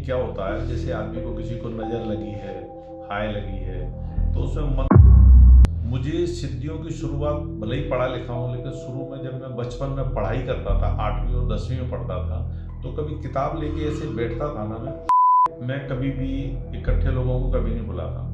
क्या होता है, जैसे आदमी को किसी को नज़र लगी है, हाय लगी है, तो उसमें मुझे सिद्धियों की शुरुआत, भले ही पढ़ा लिखा हूँ, लेकिन शुरू में जब मैं बचपन में पढ़ाई करता था, 8वीं और 10वीं में पढ़ता था, तो कभी किताब लेके ऐसे बैठता था ना, मैं कभी भी इकट्ठे लोगों को कभी नहीं बुलाता।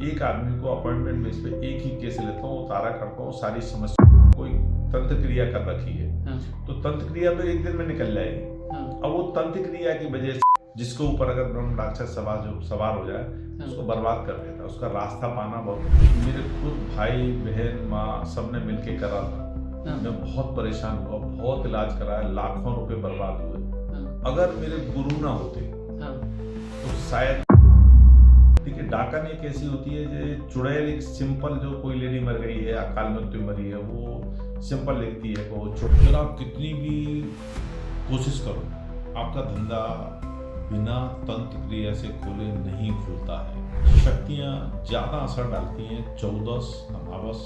एक आदमी को अपॉइंटमेंट बेस पे एक ही केस लेता हूँ, उतारा करता हूँ, सारी समस्या कोई तंत्र क्रिया कर रखी है, तो तंत्र क्रिया तो एक दिन में निकल जाएगी। अब वो तंत्र क्रिया की वजह से जिसको ऊपर अगर ब्रह्म राक्षस सवार हो जाए, उसको बर्बाद कर देता है। उसका रास्ता पाना बहुत, मेरे खुद भाई बहन माँ सबने मिलके करा था। मैं बहुत परेशान हुआ, बहुत इलाज कराया, लाखों रुपए बर्बाद हुए। अगर मेरे गुरु ना होते तो शायद, देखिए डाकन एक ऐसी होती है जो चुड़ैल, एक सिंपल, जो कोई लेडी मर गई है, अकाल मृत्यु मरी है, वो सिंपल लिखती है वो अगर आप कितनी भी कोशिश करो, आपका धंधा बिना तंत्र क्रिया से खोले नहीं खुलता है। शक्तियाँ ज़्यादा असर डालती हैं 14 अमावस,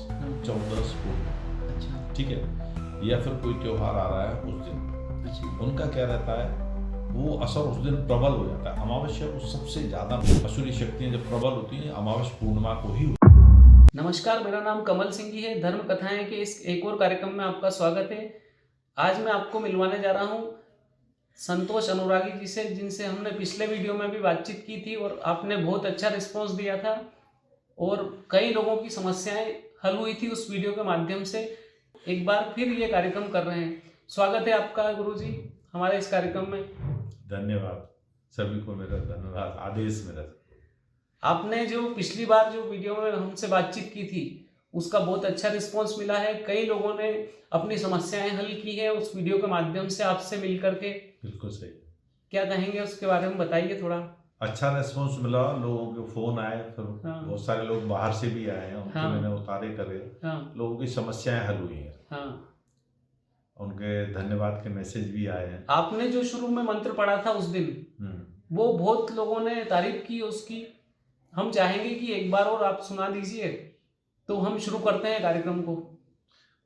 14 पूर्णिमा, ठीक है, या फिर कोई त्योहार आ रहा है उस दिन, उनका क्या रहता है, वो असर उस दिन प्रबल हो जाता है। अमावस्या को सबसे ज़्यादा असुरी शक्तियाँ जब प्रबल होती हैं, अमावस्या पूर्णिमा को ही। नमस्कार, मेरा नाम कमल सिंह जी है। धर्म कथाएं के इस एक और कार्यक्रम में आपका स्वागत है। आज मैं आपको मिलवाने जा रहा हूं संतोष अनुरागी जी से, जिनसे हमने पिछले वीडियो में भी बातचीत की थी और आपने बहुत अच्छा रिस्पांस दिया था और कई लोगों की समस्याएं हल हुई थी उस वीडियो के माध्यम से। एक बार फिर ये कार्यक्रम कर रहे हैं। स्वागत है आपका गुरुजी हमारे इस कार्यक्रम में। धन्यवाद, सभी को मेरा धन्यवाद, आदेश मेरा। आपने जो पिछली बार जो वीडियो में हमसे बातचीत की थी उसका बहुत अच्छा रिस्पांस मिला है। कई लोगों ने अपनी समस्याएं हल की है उस वीडियो के माध्यम से आपसे मिल करके। बिल्कुल सही। क्या कहेंगे उसके बारे में, बताइए थोड़ा। अच्छा रेस्पॉन्स मिला, लोगों के फोन आए, फिर बहुत सारे लोग बाहर से भी आए हैं, उनके मैंने उतारे करे, लोगों की समस्याएं हल हुई हैं, उनके धन्यवाद के मैसेज भी आए हैं। आपने जो शुरू में मंत्र पढ़ा था उस दिन, वो बहुत लोगों ने तारीफ की उसकी। हम चाहेंगे कि एक बार और आप सुना दीजिए, तो हम शुरू करते हैं कार्यक्रम को।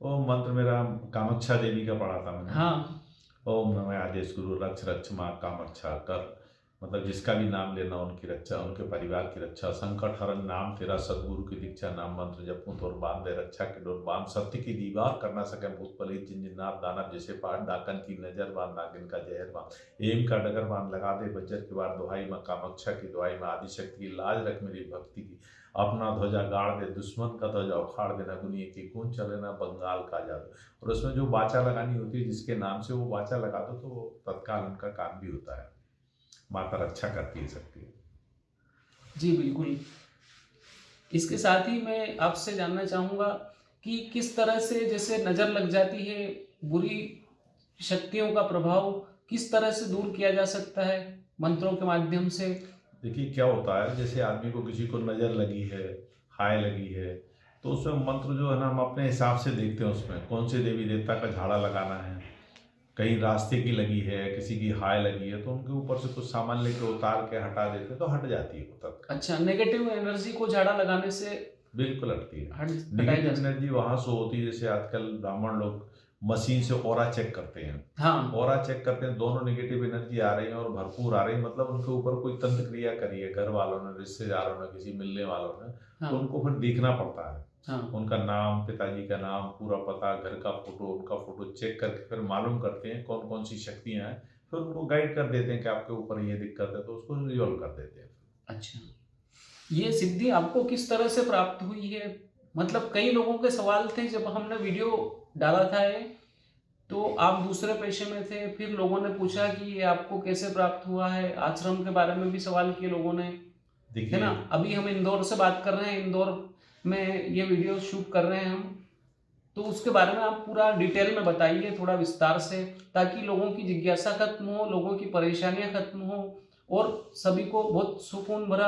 वो मंत्र मेरा कामाक्षा देवी का पढ़ा था मैंने। ओम नमः आदेश गुरु रक्ष रक्ष माँ कामाक्षा कर, मतलब जिसका भी नाम लेना उनकी रक्षा, उनके परिवार की रक्षा। संकट हरण नाम तेरा, सदगुरु की दीक्षा, नाम मंत्र जपूं तोर बांध दे, रक्षा के डोर बांध, सत्य की दीवार करना सके भूत पलित, जिन जिन्नात दानव जैसे पाठ, डाकन की नजर बांध, नागिन का जहर बांध, एम का डगर बांध, लगा दे बज्जर की बार, दुहाई माँ कामाक्षा की दुहाई माँ आदिशक्ति की, लाज रख मेरी भक्ति की, अपना ध्वजा गाड़ दे, दुश्मन का ध्वजा उखाड़ देना, गुनिये की कौन चले ना बंगाल का जादू। और उसमें जो वाचा लगानी होती है, जिसके नाम से वो वाचा लगा दो, तो तत्काल उनका काम भी होता है। माता रक्षा करती है सकती है। जी बिल्कुल। इसके साथ ही मैं आपसे जानना चाहूँगा कि किस तरह से, जैसे नज़र लग जाती है, बुरी शक्तियों का प्रभाव किस तरह से दूर किया जा सकता है मंत्रों के माध्यम से। देखिए क्या होता है, जैसे आदमी को किसी को नज़र लगी है, हाय लगी है, तो उसमें मंत्र जो है ना, हम अपने हिसाब से देखते हैं उसमें कौन से देवी देवता का झाड़ा लगाना है। कहीं रास्ते की लगी है, किसी की हाय लगी है, तो उनके ऊपर से कुछ सामान लेकर उतार के हटा देते तो हट जाती है वो तक। अच्छा, नेगेटिव एनर्जी को झाड़ा लगाने से बिल्कुल हटती है। नेगेटिव एनर्जी वहां से होती है, जैसे आजकल ब्राह्मण लोग मशीन से ऑरा चेक करते हैं। ऑरा चेक करते हैं, दोनों नेगेटिव एनर्जी आ रही है और भरपूर आ रही है, मतलब उनके ऊपर कोई तंत्र क्रिया करी है घर वालों ने, रिश्तेदारों ने, किसी मिलने वालों ने, तो उनको फिर देखना पड़ता है। उनका नाम, पिताजी का नाम, पूरा पता, घर का फोटो, उनका फोटो चेक करके फिर मालूम करते हैं कौन कौन सी शक्तियां हैं, फिर उनको गाइड कर देते हैं कि आपके ऊपर ये दिक्कत है, तो उसको रिजॉल्व कर देते हैं। अच्छा, ये सिद्धि आपको किस तरह से प्राप्त हुई है? मतलब कई लोगों के सवाल थे जब हमने वीडियो डाला था ये, तो आप दूसरे पेशे में थे, फिर लोगों ने पूछा कि ये आपको कैसे प्राप्त हुआ है। आश्रम के बारे में भी सवाल किए लोगों ने, है ना। अभी हम इंदौर से बात कर रहे हैं, इंदौर में ये वीडियो शूट कर रहे हैं हम, तो उसके बारे में आप पूरा डिटेल में बताइए थोड़ा विस्तार से, ताकि लोगों की जिज्ञासा खत्म हो, लोगों की परेशानियां खत्म हो और सभी को बहुत सुकून भरा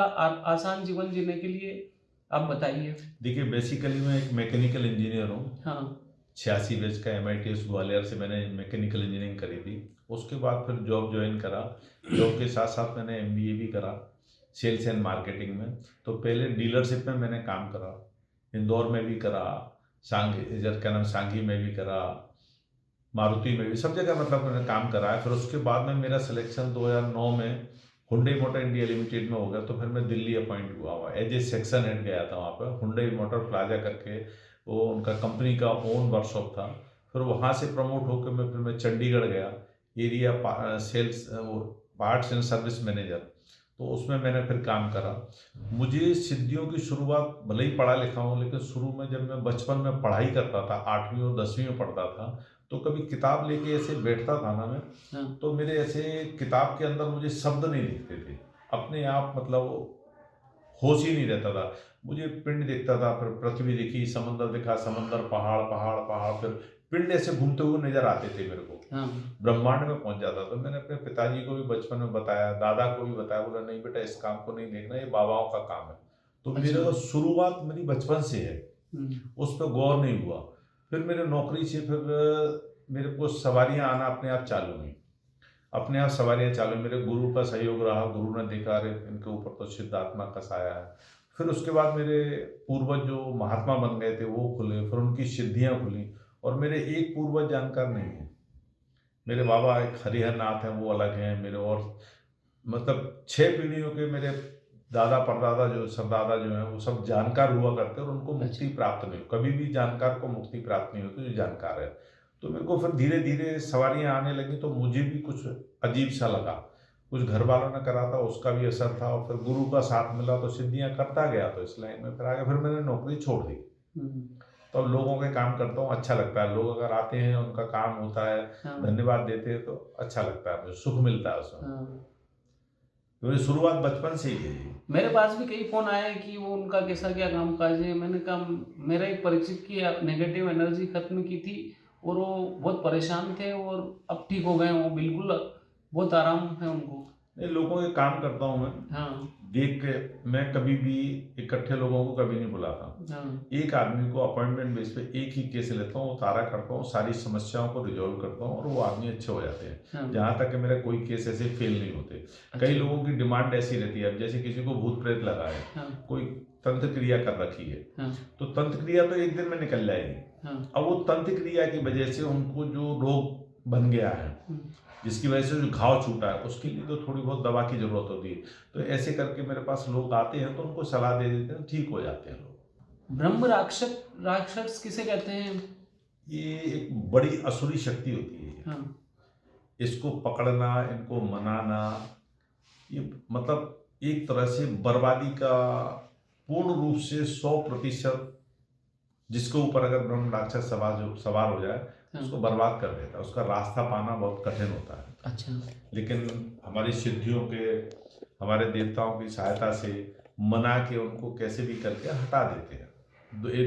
आसान जीवन जीने के लिए आप बताइए। देखिए बेसिकली मैं एक मैकेनिकल इंजीनियर हूँ। 86 बैच का MITS ग्वालियर से मैंने मैकेनिकल इंजीनियरिंग करी थी। उसके बाद फिर जॉब ज्वाइन करा, जॉब के साथ साथ मैंने MBA भी करा सेल्स एंड मार्केटिंग में। तो पहले डीलरशिप में मैंने काम करा, इंदौर में भी करा, सांगी में भी करा, मारुति में भी, सब जगह मतलब मैंने काम करा है। फिर उसके बाद में मेरा सिलेक्शन 2009 में हुंडई मोटर इंडिया लिमिटेड में हो गया, तो फिर मैं दिल्ली अपॉइंट हुआ एज ए सेक्शन हेड गया था वहाँ पर। हुंडई मोटर प्लाजा करके वो उनका कंपनी का ओन वर्कशॉप था। फिर वहाँ से प्रमोट होकर मैं चंडीगढ़ गया, area sales parts and service manager. तो उसमें मैंने फिर काम करा। मुझे सिद्धियों की शुरुआत, भले ही पढ़ा लिखा हूँ, लेकिन शुरू में जब मैं बचपन में पढ़ाई करता था, 8वीं और 10वीं में पढ़ता था, तो कभी किताब लेके ऐसे बैठता था ना मैं, तो मेरे ऐसे किताब के अंदर मुझे शब्द नहीं दिखते थे अपने आप, मतलब होश ही नहीं रहता था। मुझे पिंड दिखता था, फिर पृथ्वी दिखी, समंदर दिखा, समंदर, पहाड़ पहाड़ पहाड़, फिर पिंड ऐसे घूमते हुए नजर आते थे मेरे को। ब्रह्मांड में पहुंच जाता। तो मैंने अपने पिताजी को भी बचपन में बताया, दादा को भी बताया, बोला नहीं बेटा इस काम को नहीं देखना, ये बाबाओं का काम है। तो मेरे शुरुआत मेरी बचपन से है, उस पर गौर नहीं हुआ। फिर मेरे नौकरी से फिर मेरे को सवारियां आना अपने आप चालू हुई, अपने आप सवारियां चालू। मेरे गुरु का सहयोग रहा, गुरु ने देखा अरे इनके ऊपर तो सिद्धात्मा का साया है। फिर उसके बाद मेरे पूर्वज जो महात्मा बन गए थे वो खुले, फिर उनकी सिद्धियां खुली। और मेरे एक पूर्वज जानकार नहीं है, मेरे बाबा एक हरिहर नाथ हैं, वो अलग हैं मेरे। और मतलब 6 पीढ़ियों के मेरे दादा परदादा जो सरदादा जो हैं वो सब जानकार हुआ करते हैं, और उनको मुक्ति प्राप्त नहीं, कभी भी जानकार को मुक्ति प्राप्त नहीं होती जो जानकार है। तो मेरे को फिर धीरे धीरे सवारियां आने लगी, तो मुझे भी कुछ अजीब सा लगा। कुछ घर वालों ने करा था, उसका भी असर था, और फिर गुरु का साथ मिला तो सिद्धियां करता गया। तो इस लाइन में फिर आगे फिर मैंने नौकरी छोड़ दी। तो अब लोगों के काम करता हूँ, अच्छा लगता है। लोग अगर आते हैं, उनका काम होता है, धन्यवाद देते हैं, तो अच्छा लगता है, मुझे सुख मिलता है उसमें। तो ये शुरुआत बचपन से ही है। मेरे पास भी कई फोन आए कि वो उनका कैसा क्या काम काज है। मैंने कहा मेरा एक परिचित की नेगेटिव एनर्जी खत्म की थी, और वो बहुत परेशान थे, और अब ठीक हो गए, वो बिल्कुल बहुत आराम है उनको। लोगों के काम करता हूँ मैं, देख के। मैं कभी भी इकट्ठे लोगों को कभी नहीं बुलाता। एक आदमी को अपॉइंटमेंट बेस पे एक ही केस लेता हूँ, उतारा करता हूँ, सारी समस्याओं को रिजॉल्व करता हूँ, और वो आदमी अच्छे हो जाते हैं। जहाँ तक कि मेरा कोई केस ऐसे फेल नहीं होते। कई लोगों की डिमांड ऐसी रहती है, अब जैसे किसी को भूत प्रेत लगा है, कोई तंत्र क्रिया कर रखी है, तो तंत्र क्रिया तो एक दिन में निकल जाएगी। अब वो तंत्र क्रिया की वजह से उनको जो रोग बन गया है, जिसकी वजह से जो घाव छूटा है, उसके लिए तो थोड़ी बहुत दवा की जरूरत होती है। तो ऐसे करके मेरे पास लोग आते हैं, तो उनको सलाह दे देते हैं, ठीक हो जाते हैं लोग। ब्रह्म राक्षस किसे कहते हैं? ये एक बड़ी असुरी शक्ति होती है। इसको पकड़ना, इनको मनाना, ये मतलब एक तरह से बर्बादी का पूर्ण रूप से 100%, जिसके ऊपर अगर ब्रह्म राक्षस सवार हो जाए, उसको बर्बाद कर देता है। उसका रास्ता पाना बहुत कठिन होता है। अच्छा। लेकिन हमारी सिद्धियों के, हमारे देवताओं की सहायता से मना के उनको कैसे भी करके हटा देते हैं।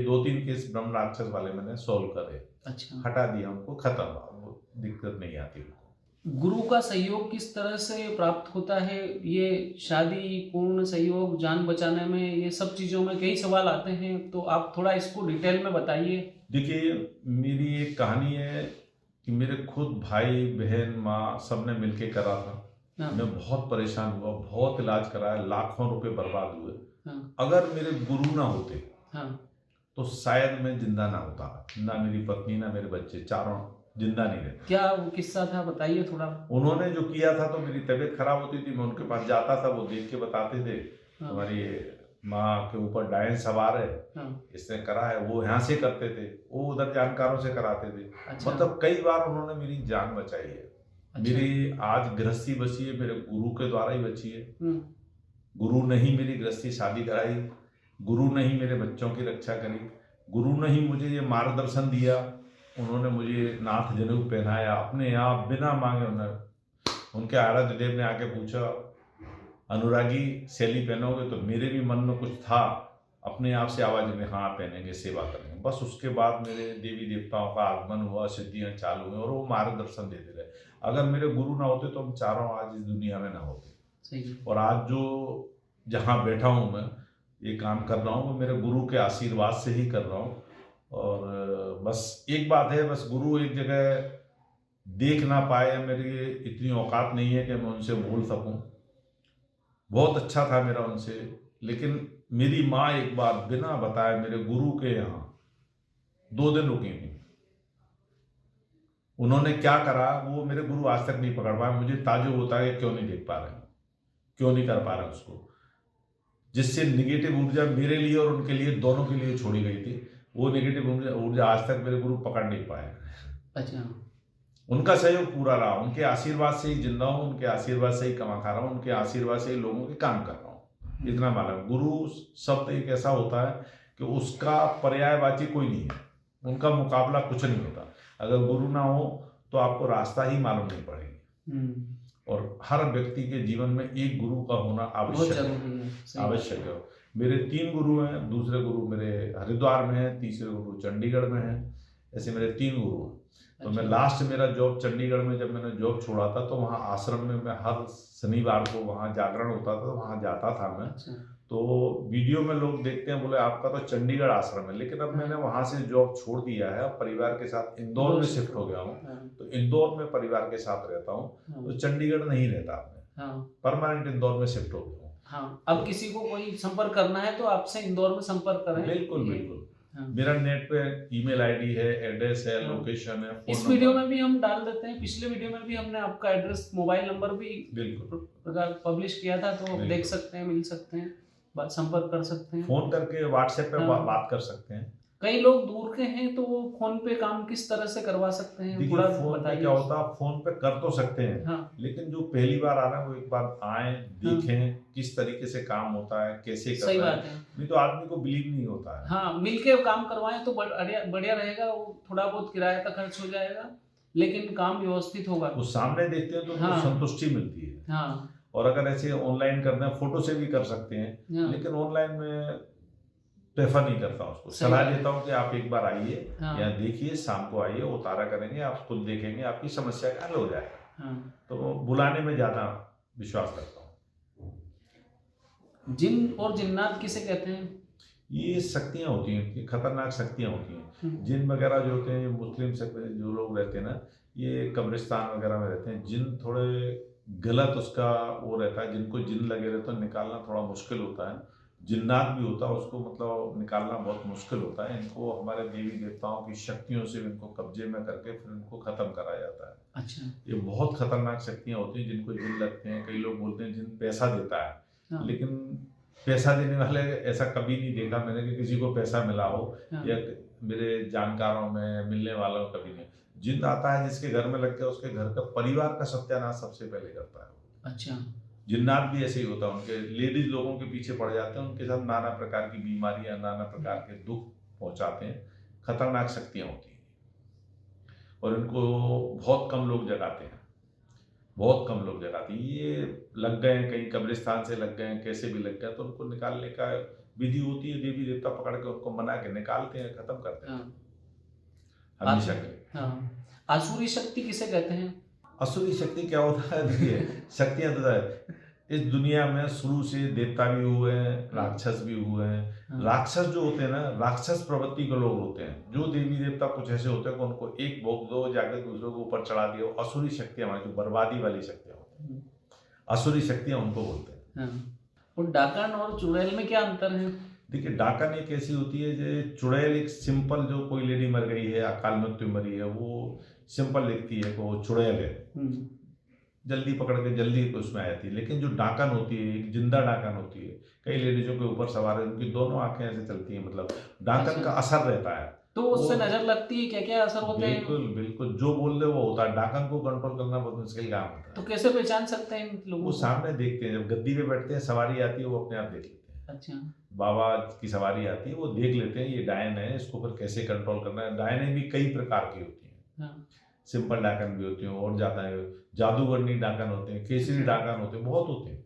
2-3 केस ब्रह्म राक्षस वाले मैंने सॉल्व करे। अच्छा। हटा दिया उनको, खत्म, वो दिक्कत नहीं आती उनको। गुरु का सहयोग किस तरह से प्राप्त होता है? ये शादी, पूर्ण सहयोग, जान बचाने में, ये सब चीज़ों में कई सवाल आते हैं, तो आप थोड़ा इसको डिटेल में बताइए। देखिए, मेरी एक कहानी है कि मेरे खुद भाई बहन माँ सब ने मिलके करा था। मैं बहुत परेशान हुआ, बहुत इलाज कराया, लाखों रुपए बर्बाद हुए। अगर मेरे गुरु ना होते तो शायद मैं जिंदा ना होता, ना मेरी पत्नी, ना मेरे बच्चे, चारों जिंदा नहीं रहते। क्या वो किस्सा था, बताइए थोड़ा। उन्होंने जो किया था, तो मेरी तबीयत खराब होती थी, मैं उनके पास जाता था, वो देख के बताते थे तुम्हारी माँ के ऊपर डायन सवार है, इसने करा है। वो यहाँ से करते थे, वो उधर जानकारों से कराते थे। अच्छा। मतलब कई बार उन्होंने मेरी जान बचाई है। अच्छा। मेरी आज गृहस्थी बची है, मेरे गुरु के द्वारा ही बची है। गुरु ने ही मेरी गृहस्थी शादी कराई, गुरु ने ही मेरे बच्चों की रक्षा करी, गुरु ने ही मुझे ये मार्गदर्शन दिया। उन्होंने मुझे नाथ जनेऊ पहनाया अपने आप, बिना मांगे। उनके आराध्य देव ने आके पूछा, अनुरागी शैली पहनोगे? तो मेरे भी मन में कुछ था, अपने आप से आवाज में, हाँ पहनेंगे, सेवा करेंगे। बस उसके बाद मेरे देवी देवताओं का आगमन हुआ, सिद्धियां चालू हुई, और वो मार्गदर्शन देते रहे। अगर मेरे गुरु ना होते तो हम चारों आज इस दुनिया में ना होते। सही। और आज जो जहाँ बैठा हूँ मैं, ये काम कर रहा हूँ, वो मेरे गुरु के आशीर्वाद से ही कर रहा हूँ। और बस एक बात है, बस गुरु एक जगह देख ना पाए, मेरी इतनी औकात नहीं है कि मैं उनसे बोल सकूं। बहुत अच्छा था मेरा उनसे, लेकिन मेरी माँ एक बार बिना बताए मेरे गुरु के यहाँ 2 दिन रुकी थी। उन्होंने क्या करा वो मेरे गुरु आज तक नहीं पकड़ पाए। मुझे ताज्जुब होता है कि क्यों नहीं देख पा रहे। क्यों नहीं कर पा रहे उसको, जिससे निगेटिव ऊर्जा मेरे लिए और उनके लिए, दोनों के लिए छोड़ी गई थी, वो निगेटिव ऊर्जा आज तक मेरे गुरु पकड़ नहीं पाए। अच्छा। उनका सहयोग पूरा रहा, उनके आशीर्वाद से ही जिंदा हूँ, उनके आशीर्वाद से ही कमा खा रहा हूँ, उनके आशीर्वाद से ही लोगों के काम कर रहा हूँ। इतना मालूम, गुरु शब्द एक ऐसा होता है कि उसका पर्यायवाची कोई नहीं है, उनका मुकाबला कुछ नहीं होता। अगर गुरु ना हो तो आपको रास्ता ही मालूम नहीं पड़ेगी। और हर व्यक्ति के जीवन में एक गुरु का होना आवश्यक है, आवश्यक है। मेरे 3 गुरु हैं, दूसरे गुरु मेरे हरिद्वार में हैं, तीसरे गुरु चंडीगढ़ में हैं, ऐसे मेरे 3 गुरु हैं। तो मैं लास्ट मेरा जॉब चंडीगढ़ में, जब मैंने जॉब छोड़ा था तो वहाँ आश्रम में मैं हर शनिवार को वहाँ जागरण होता था, तो वहाँ जाता था मैं। तो वीडियो में लोग देखते हैं, बोले आपका तो चंडीगढ़ आश्रम है, लेकिन अब मैंने वहाँ से जॉब छोड़ दिया है, परिवार के साथ इंदौर में शिफ्ट हो गया हूँ। तो इंदौर में परिवार के साथ रहता हूँ, तो चंडीगढ़ नहीं रहता, परमानेंट इंदौर में शिफ्ट हो गया हूँ। हाँ, अब किसी को कोई संपर्क करना है तो आपसे इंदौर में संपर्क करें। बिल्कुल बिल्कुल। मेरा नेट पे ईमेल आईडी है, एड्रेस है, लोकेशन है। इस वीडियो में भी हम डाल देते हैं, पिछले वीडियो में भी हमने आपका एड्रेस, मोबाइल नंबर भी बिल्कुल पब्लिश किया था, तो देख सकते हैं, मिल सकते हैं, संपर्क कर सकते हैं, फोन करके व्हाट्सएप पे बात कर सकते हैं। कई लोग दूर के हैं तो वो फोन पे काम किस तरह से करवा सकते हैं, थोड़ा फोन पे क्या होता है, फोन पे कर तो सकते हैं। हाँ। लेकिन जो पहली बार आ रहा है वो एक बार आए, देखें किस तरीके से काम होता है, कैसे करना है। सही बात है, नहीं तो आदमी को बिलीव नहीं होता है। हाँ, मिलके काम करवाएं तो बढ़िया रहेगा। वो थोड़ा बहुत किराए का खर्च हो जाएगा, लेकिन काम व्यवस्थित होगा। वो सामने देखते हैं तो हाँ। संतुष्टि मिलती है। हाँ। और अगर ऐसे ऑनलाइन करना है, फोटो से भी कर सकते हैं, लेकिन ऑनलाइन में प्रेफर नहीं करता उसको। सलाह देता हूँ कि आप एक बार आइए, या देखिए, शाम को आइए, उतारा करेंगे, आप खुद देखेंगे, आपकी समस्या का हल हो जाएगा। तो बुलाने में ज्यादा विश्वास करता हूँ। जिन और जिन्नात किसे कहते हैं? ये शक्तियाँ होती हैं, खतरनाक शक्तियाँ होती हैं। जिन वगैरह जो होते हैं, मुस्लिम जो लोग रहते हैं ना, ये कब्रिस्तान वगैरह में रहते हैं। जिन थोड़े गलत उसका वो रहता है, जिनको जिन लगे रहते हैं, निकालना थोड़ा मुश्किल होता है। जिन्नात भी होता है, उसको मतलब निकालना बहुत मुश्किल होता है। इनको हमारे देवी देवताओं की शक्तियों से इनको कब्जे में करके फिर इनको खत्म करा जाता है। अच्छा। ये बहुत खतरनाक शक्तियाँ होती हैं जिनको जिन लगते हैं। कई लोग बोलते हैं जिन पैसा देता है, लेकिन पैसा देने वाले ऐसा कभी नहीं देखा मैंने कि किसी को पैसा मिला हो, या मेरे जानकारों में मिलने वालों कभी नहीं। जिन आता है जिसके घर में लग गया, उसके घर का परिवार का सत्यानाश सबसे पहले करता है। अच्छा। जिन्नात भी ऐसे ही होता है, उनके लेडीज लोगों के पीछे पड़ जाते हैं, उनके साथ नाना प्रकार की बीमारियां, नाना प्रकार के दुख पहुंचाते हैं। खतरनाक शक्तियां होती हैं और इनको बहुत कम लोग जगाते हैं, बहुत कम लोग जगाते हैं। ये लग गए हैं कहीं, कब्रिस्तान से लग गए हैं, कैसे भी लग गए, तो उनको निकालने का विधि होती है। देवी देवता पकड़ के उनको मना के निकालते हैं, खत्म करते हैं हमेशा के। आसुरी शक्ति किसे कहते हैं? असुरी शक्ति क्या होता है? देखिए, शक्तियां तो है इस दुनिया में, शुरू से देवता भी हुए हैं, राक्षस भी हुए हैं। राक्षस जो होते हैं ना, राक्षस प्रवृत्ति के लोग होते हैं। जो देवी देवता कुछ ऐसे होते हैं कि उनको एक भोग दो, जाकर दूसरों को ऊपर चढ़ा दिया। असुरी शक्तियां हमारी जो बर्बादी वाली शक्तियां होती हैं, असुरी शक्तियां उनको बोलते हैं। और डाकन और चुड़ैल में क्या अंतर है? देखिए, डाकन एक ऐसी होती है, जो चुड़ैल एक सिंपल, जो कोई लेडी मर गई है, अकाल मृत्यु मरी है, वो सिंपल लिखती है कि वो चुड़ैल है, जल्दी पकड़ के जल्दी उसमें आ जाती है। लेकिन जो डाकन होती है, एक जिंदा डाकन होती है, कई लेडीजों के ऊपर सवार है, उनकी दोनों आंखें ऐसे चलती हैं, मतलब डाकन का असर रहता है। तो उससे नजर लगती है, क्या क्या असर होते हैं? बिल्कुल बिल्कुल, जो बोल दे वो होता है। डाकन को कंट्रोल करना बहुत मुश्किल काम होता है। तो कैसे पहचान सकते हैं इन लोगों वो को? सामने देखते हैं, जब गद्दी पे बैठते हैं, सवारी आती है, वो अपने आप देख लेते हैं। अच्छा। बाबा की सवारी आती है, वो देख लेते हैं ये डायन है, इसको फिर कैसे कंट्रोल करना है। डायनें भी कई प्रकार की होती हैं। सिंपल डाकन भी होती हैं, और ज्यादा है, जादूगरनी डाकन होते हैं, केसरी डाकन होते हैं, बहुत होते हैं।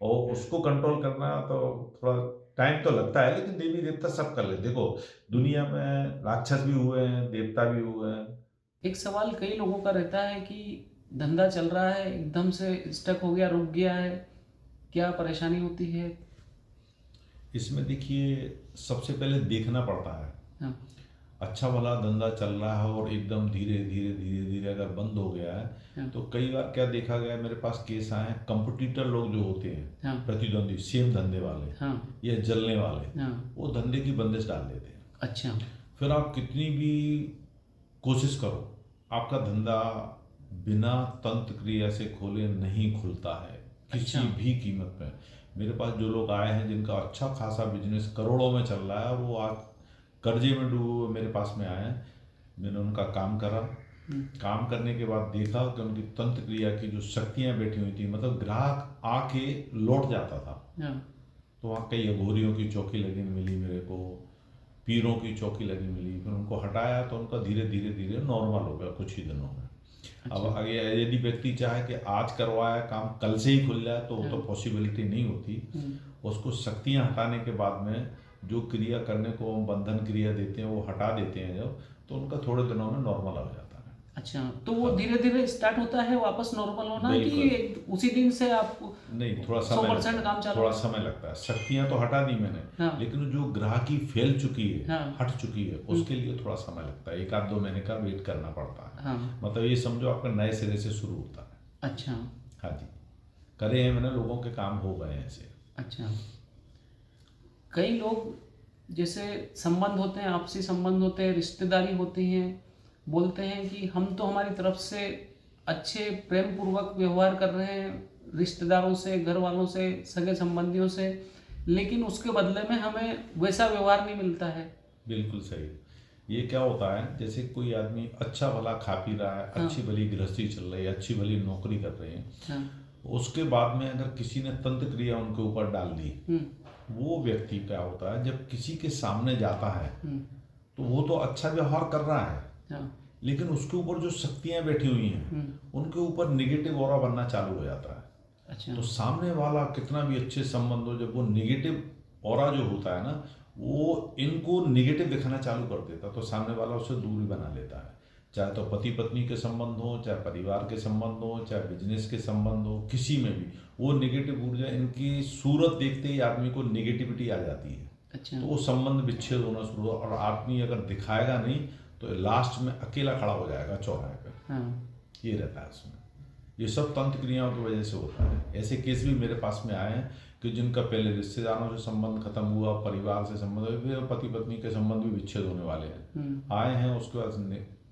और उसको कंट्रोल करना तो थोड़ा टाइम तो लगता है, लेकिन देवी देवता सब कर लेते। देखो, दुनिया में राक्षस भी हुए हैं, देवता भी हुए हैं। एक सवाल कई लोगों का रहता है कि धंधा चल रहा है, एकदम से स्टक हो गया, रुक गया है, क्या परेशानी होती है? इसमें देखिए, सबसे पहले देखना पड़ता है। अच्छा भला धंधा चल रहा है और एकदम धीरे धीरे धीरे धीरे अगर बंद हो गया है, तो कई बार क्या देखा गया, मेरे पास केस आए हैं, कंपटीटर लोग जो होते हैं, प्रतिद्वंदी, सेम धंधे वाले या जलने वाले, वो धंधे की बंदिश डाल देते हैं। अच्छा। फिर आप कितनी भी कोशिश करो, आपका धंधा बिना तंत्र क्रिया से खोले नहीं खुलता है। किसी भी कीमत पे। मेरे पास जो लोग आए हैं जिनका अच्छा खासा बिजनेस करोड़ों में चल रहा है और वो आज कर्जे में डूबे हुए मेरे पास में आए हैं, मैंने उनका काम करा। काम करने के बाद देखा कि उनकी तंत्र क्रिया की जो शक्तियाँ बैठी हुई थी, मतलब ग्राहक आके लौट जाता था, तो वहाँ कई अघोरियों की चौकी लगी मिली मेरे को, पीरों की चौकी लगी मिली, फिर उनको हटाया तो उनका धीरे धीरे धीरे नॉर्मल हो गया कुछ ही दिनों में। अब अगर यदि व्यक्ति चाहे कि आज करवाया काम कल से ही खुल जाए तो वो तो पॉसिबिलिटी नहीं होती। उसको शक्तियाँ हटाने के बाद में जो क्रिया करने को हम बंधन क्रिया देते हैं वो हटा देते हैं जब, तो उनका थोड़े दिनों में नॉर्मल हो जाता है। अच्छा, तो वो धीरे धीरे स्टार्ट होता है वापस नॉर्मल होना कि उसी दिन से आप नहीं, थोड़ा समय 100% काम चालू, थोड़ा समय लगता है। शक्तियाँ तो हटा दी मैंने, लेकिन जो ग्राहकी फैल चुकी है, हट चुकी है, उसके लिए थोड़ा समय लगता है, 1-2 महीने का वेट करना पड़ता है। मतलब ये समझो आपका नए सिरे से शुरू होता है। अच्छा, हाँ जी, करे हैं मैंने, लोगों के काम हो गए हैं ऐसे। अच्छा, कई लोग जैसे संबंध होते हैं, आपसी संबंध होते हैं, रिश्तेदारी होती हैं, बोलते हैं कि हम तो हमारी तरफ से अच्छे प्रेम पूर्वक व्यवहार कर रहे हैं रिश्तेदारों से, घर वालों से, सगे संबंधियों से, लेकिन उसके बदले में हमें वैसा व्यवहार नहीं मिलता है। बिल्कुल सही। ये क्या होता है, जैसे कोई आदमी अच्छा भला खा पी रहा है, अच्छी भली गृहस्थी चल रही है, अच्छी भली नौकरी कर रहे हैं, उसके बाद में अगर किसी ने तंत्र क्रिया उनके ऊपर डाल दी, वो व्यक्ति क्या होता है, जब किसी के सामने जाता है तो वो तो अच्छा व्यवहार कर रहा है, लेकिन उसके ऊपर जो शक्तियां बैठी हुई हैं उनके ऊपर निगेटिव ऑरा बनना चालू हो जाता है। अच्छा। तो सामने वाला कितना भी अच्छे संबंध हो, जब वो निगेटिव ऑरा जो होता है ना, वो इनको निगेटिव दिखाना चालू कर देता, तो सामने वाला उससे दूरी बना लेता है। चाहे तो पति पत्नी के संबंध हो, चाहे परिवार के संबंध हो, चाहे बिजनेस के संबंध हो, किसी में भी वो निगेटिव ऊर्जा, इनकी सूरत देखते ही आदमी को निगेटिविटी आ जाती है। अच्छा। तो वो संबंध विच्छेद होना शुरू हो, और आदमी अगर दिखाएगा नहीं तो लास्ट में अकेला खड़ा हो जाएगा चौराहे पे। ये रहता है उसमें। ये सब तंत्र क्रियाओं की वजह से होता है। ऐसे केस भी मेरे पास में आए हैं कि जिनका पहले रिश्तेदारों से संबंध खत्म हुआ, परिवार से संबंध हुआ, फिर पति पत्नी के संबंध भी विच्छेद होने वाले हैं, आए हैं, उसके बाद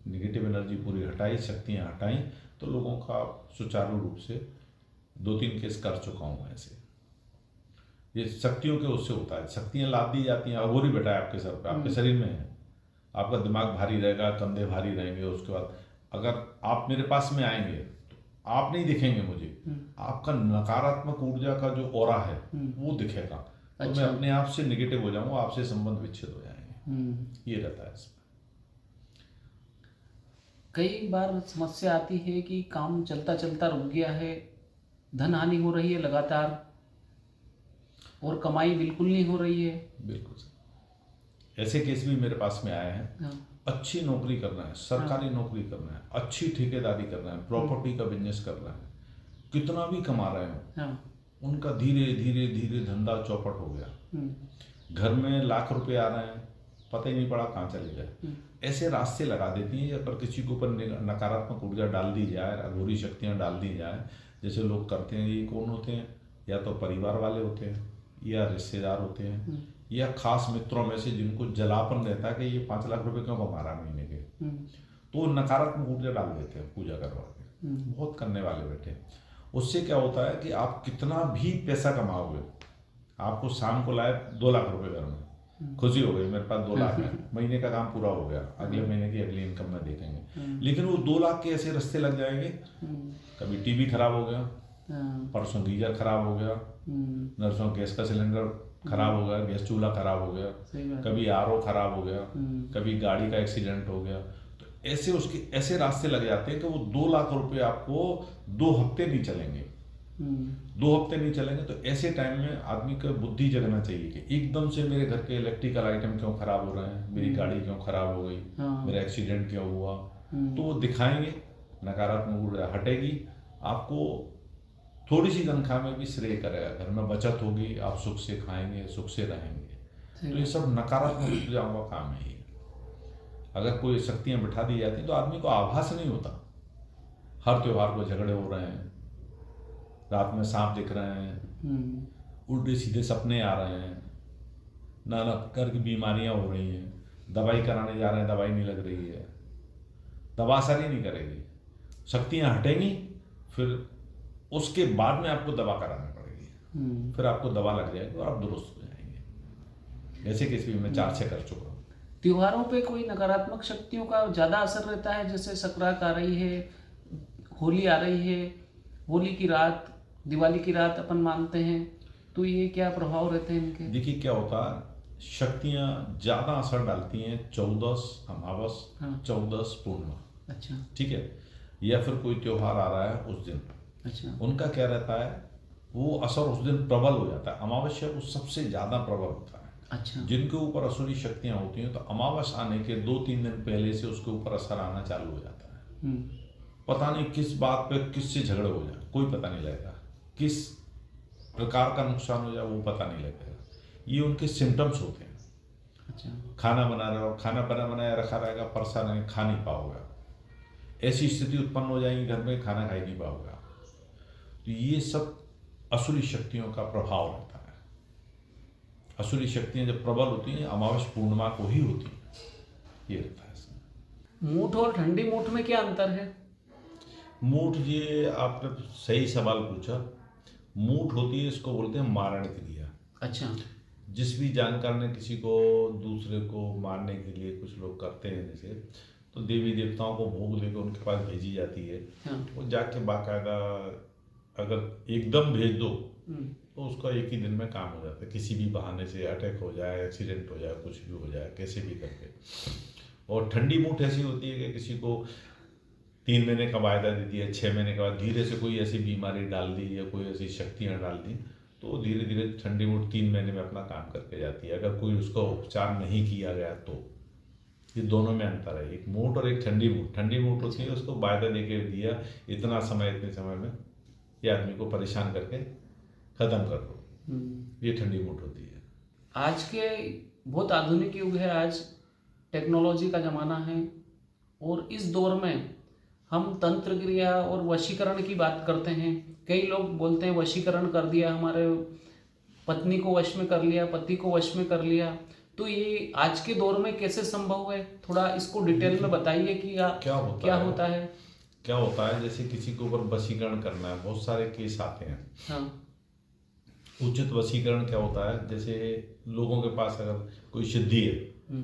निगेटिव एनर्जी पूरी हटाई, शक्तियाँ हटाई, तो लोगों का सुचारू रूप से 2-3 केस कर चुका हूँ ऐसे। ये शक्तियों के उससे होता है, शक्तियाँ लाद दी जाती हैं। अघोरी बैठा है आपके सर पे, आपके शरीर में है, आपका दिमाग भारी रहेगा, कंधे भारी रहेंगे। उसके बाद अगर आप मेरे पास में आएंगे तो आप नहीं दिखेंगे मुझे, आपका नकारात्मक ऊर्जा का जो ऑरा है वो दिखेगा। तो मैं अपने आप से निगेटिव हो जाऊंगा, आपसे संबंध विच्छेद हो जाएंगे। ये रहता है इसमें। कई बार समस्या आती है कि काम चलता चलता रुक गया है, धन हानि हो रही है लगातार, और कमाई बिल्कुल नहीं हो रही है। बिल्कुल ऐसे केस भी मेरे पास में आए हैं। अच्छी नौकरी करना है, सरकारी नौकरी करना है, अच्छी ठेकेदारी करना है, प्रॉपर्टी का बिजनेस करना है, कितना भी कमा रहे हो, उनका धीरे धीरे धीरे धंधा चौपट हो गया। घर में लाख रुपए आ रहे हैं, पता ही नहीं पड़ा कहाँ चले गए। ऐसे रास्ते लगा देती हैं। अगर किसी के ऊपर नकारात्मक ऊर्जा डाल दी जाए, अघोरी शक्तियाँ डाल दी जाए, जैसे लोग करते हैं, ये कौन होते हैं? या तो परिवार वाले होते हैं, या रिश्तेदार होते हैं, या खास मित्रों में से जिनको जलापन रहता है कि ये 5 लाख रुपए क्यों कमा रहा है महीने के, तो नकारात्मक ऊर्जा डाल देते हैं पूजा करवा के। बहुत करने वाले बैठे हैं। उससे क्या होता है कि आप कितना भी पैसा कमाओगे, आपको शाम को लाए 2 लाख रुपए घर में, खुशी हो गई, मेरे पास 2 लाख है, महीने का काम पूरा हो गया, अगले महीने की अगली इनकम में देखेंगे। लेकिन वो 2 लाख के ऐसे रास्ते लग जाएंगे, कभी टीवी खराब हो गया, परसों गीजर खराब हो गया, नरसों गैस का सिलेंडर खराब हो गया, गैस चूल्हा खराब हो गया, कभी आरओ खराब हो गया, कभी गाड़ी का एक्सीडेंट हो गया। तो ऐसे उसके ऐसे रास्ते लग जाते हैं कि वो 2 लाख रुपए आपको 2 हफ्ते नहीं चलेंगे। 2 हफ्ते नहीं चलेंगे। तो ऐसे टाइम में आदमी का बुद्धि जगना चाहिए कि एकदम से मेरे घर के इलेक्ट्रिकल आइटम क्यों खराब हो रहे हैं, मेरी गाड़ी क्यों खराब हो गई, मेरा एक्सीडेंट क्यों हुआ। तो वो दिखाएंगे, नकारात्मक ऊर्जा हटेगी, आपको थोड़ी सी तनख्वाह में भी श्रेय करेगा, घर में बचत होगी, आप सुख से खाएंगे, सुख से रहेंगे। तो ये सब नकारात्मक ऊर्जाओं का काम है। ये अगर कोई शक्तियां बिठा दी जाती तो आदमी को आभास नहीं होता। हर त्योहार को झगड़े हो रहे हैं, रात में सांप दिख रहे हैं, उल्टे सीधे सपने आ रहे हैं, नाना प्रकार की बीमारियां हो रही हैं, दवाई कराने जा रहे हैं, दवाई नहीं लग रही है, दवा असर ही नहीं करेगी, शक्तियां हटेंगी, फिर उसके बाद में आपको दवा करानी पड़ेगी, फिर आपको दवा लग जाएगी और आप दुरुस्त हो जाएंगे। ऐसे केस भी मैं 4-6 कर चुका हूँ। त्योहारों पे कोई नकारात्मक शक्तियों का ज़्यादा असर रहता है? जैसे सकरात आ रही है, होली आ रही है, होली की रात, दिवाली की रात अपन मानते हैं, तो ये क्या प्रभाव रहते हैं इनके? देखिए क्या होता है, शक्तियाँ ज़्यादा असर डालती हैं 14 अमावस, हाँ। 14 पूर्णिमा, अच्छा ठीक है, या फिर कोई त्योहार आ रहा है उस दिन। अच्छा उनका क्या रहता है, वो असर उस दिन प्रबल हो जाता है। अमावस्या वो सबसे ज़्यादा प्रबल होता है। अच्छा जिनके ऊपर असुरी शक्तियाँ होती हैं, तो अमावस आने के 2-3 दिन पहले से उसके ऊपर असर आना चालू हो जाता है। पता नहीं किस बात पे किससे झगड़े हो जाए, कोई पता नहीं लगेगा, किस प्रकार का नुकसान हो जाए वो पता नहीं लगेगा। ये उनके सिम्टम्स होते हैं। अच्छा खाना बना रहे हो, खाना बना बनाया रखा रहेगा, परसा नहीं, खा नहीं पाओगे, ऐसी स्थिति उत्पन्न हो जाएगी घर में, खाना खा ही नहीं पाओगे। तो ये सब असुरी शक्तियों का प्रभाव रहता है। असुरी शक्तियां जब प्रबल होती हैं अमावस पूर्णिमा को ही होती हैं, ये रहता है इसमें। मूठ और ठंडी मूठ में क्या अंतर है? मूठ, ये आपने सही सवाल पूछा। मूठ होती है, इसको बोलते हैं मारण क्रिया। अच्छा जिस भी जानकार ने किसी को दूसरे को मारने के लिए कुछ लोग करते हैं, जैसे तो देवी देवताओं को भोग लेकर उनके पास भेजी जाती है। हाँ वो जाके बाकायदा अगर एकदम भेज दो तो उसका एक ही दिन में काम हो जाता है। किसी भी बहाने से अटैक हो जाए, एक्सीडेंट हो जाए, कुछ भी हो जाए, कैसे भी करके। और ठंडी मूठ ऐसी होती है कि किसी को 3 महीने का वायदा दे दिया, 6 महीने का बाद धीरे से कोई ऐसी बीमारी डाल दी या कोई ऐसी शक्तियाँ डाल दी, तो धीरे धीरे ठंडी मूठ 3 महीने में अपना काम करके जाती है, अगर कोई उसका उपचार नहीं किया गया तो। ये दोनों में अंतर है, एक मूठ और एक ठंडी मूठ। ठंडी मूठ होती है, उसको वायदा दे के दिया, इतना समय इतने समय में ये आदमी को परेशान करके ख़त्म कर दो, ये ठंडी मूठ होती है। आज के बहुत आधुनिक युग है, आज टेक्नोलॉजी का ज़माना है, और इस दौर में हम तंत्र क्रिया और वशीकरण की बात करते हैं। कई लोग बोलते हैं वशीकरण कर दिया, हमारे पत्नी को वश में कर लिया, पति को वश में कर लिया, तो ये आज के दौर में कैसे संभव है? थोड़ा इसको डिटेल में बताइए कि क्या होता है? क्या होता है, जैसे किसी के ऊपर वशीकरण करना है, बहुत सारे केस आते हैं। हाँ उचित वशीकरण क्या होता है, जैसे लोगों के पास अगर कोई सिद्धि है,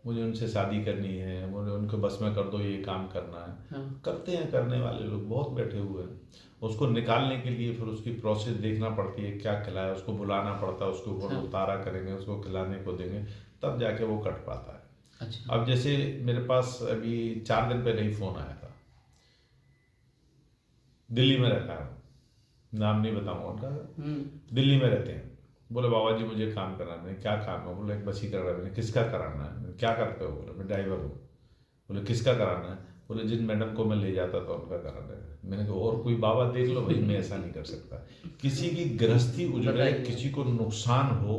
मुझे उनसे शादी करनी है, मुझे उनके बस में कर दो, ये काम करना है। हाँ करते हैं, करने वाले लोग बहुत बैठे हुए हैं। उसको निकालने के लिए फिर उसकी प्रोसेस देखना पड़ती है, क्या खिलाया, उसको बुलाना पड़ता है, उसके ऊपर उतारा करेंगे, उसको खिलाने को देंगे, तब जाके वो कट पाता है। अच्छा अब जैसे मेरे पास अभी 4 दिन पहले ही फ़ोन आया था, दिल्ली में रहता है, नाम नहीं बताऊंगा उनका, दिल्ली में रहते हैं। बोले बाबा जी मुझे काम कराना है। क्या काम है? बोले एक वशीकरण है। मैंने किसका कराना है? क्या करते हो? बोले मैं ड्राइवर हूँ। बोले किसका कराना है? बोले जिन मैडम को मैं ले जाता था उनका कराना है। मैंने कहा और कोई बाबा देख लो भाई, मैं ऐसा नहीं कर सकता। किसी की गृहस्थी उजड़े, किसी को नुकसान हो,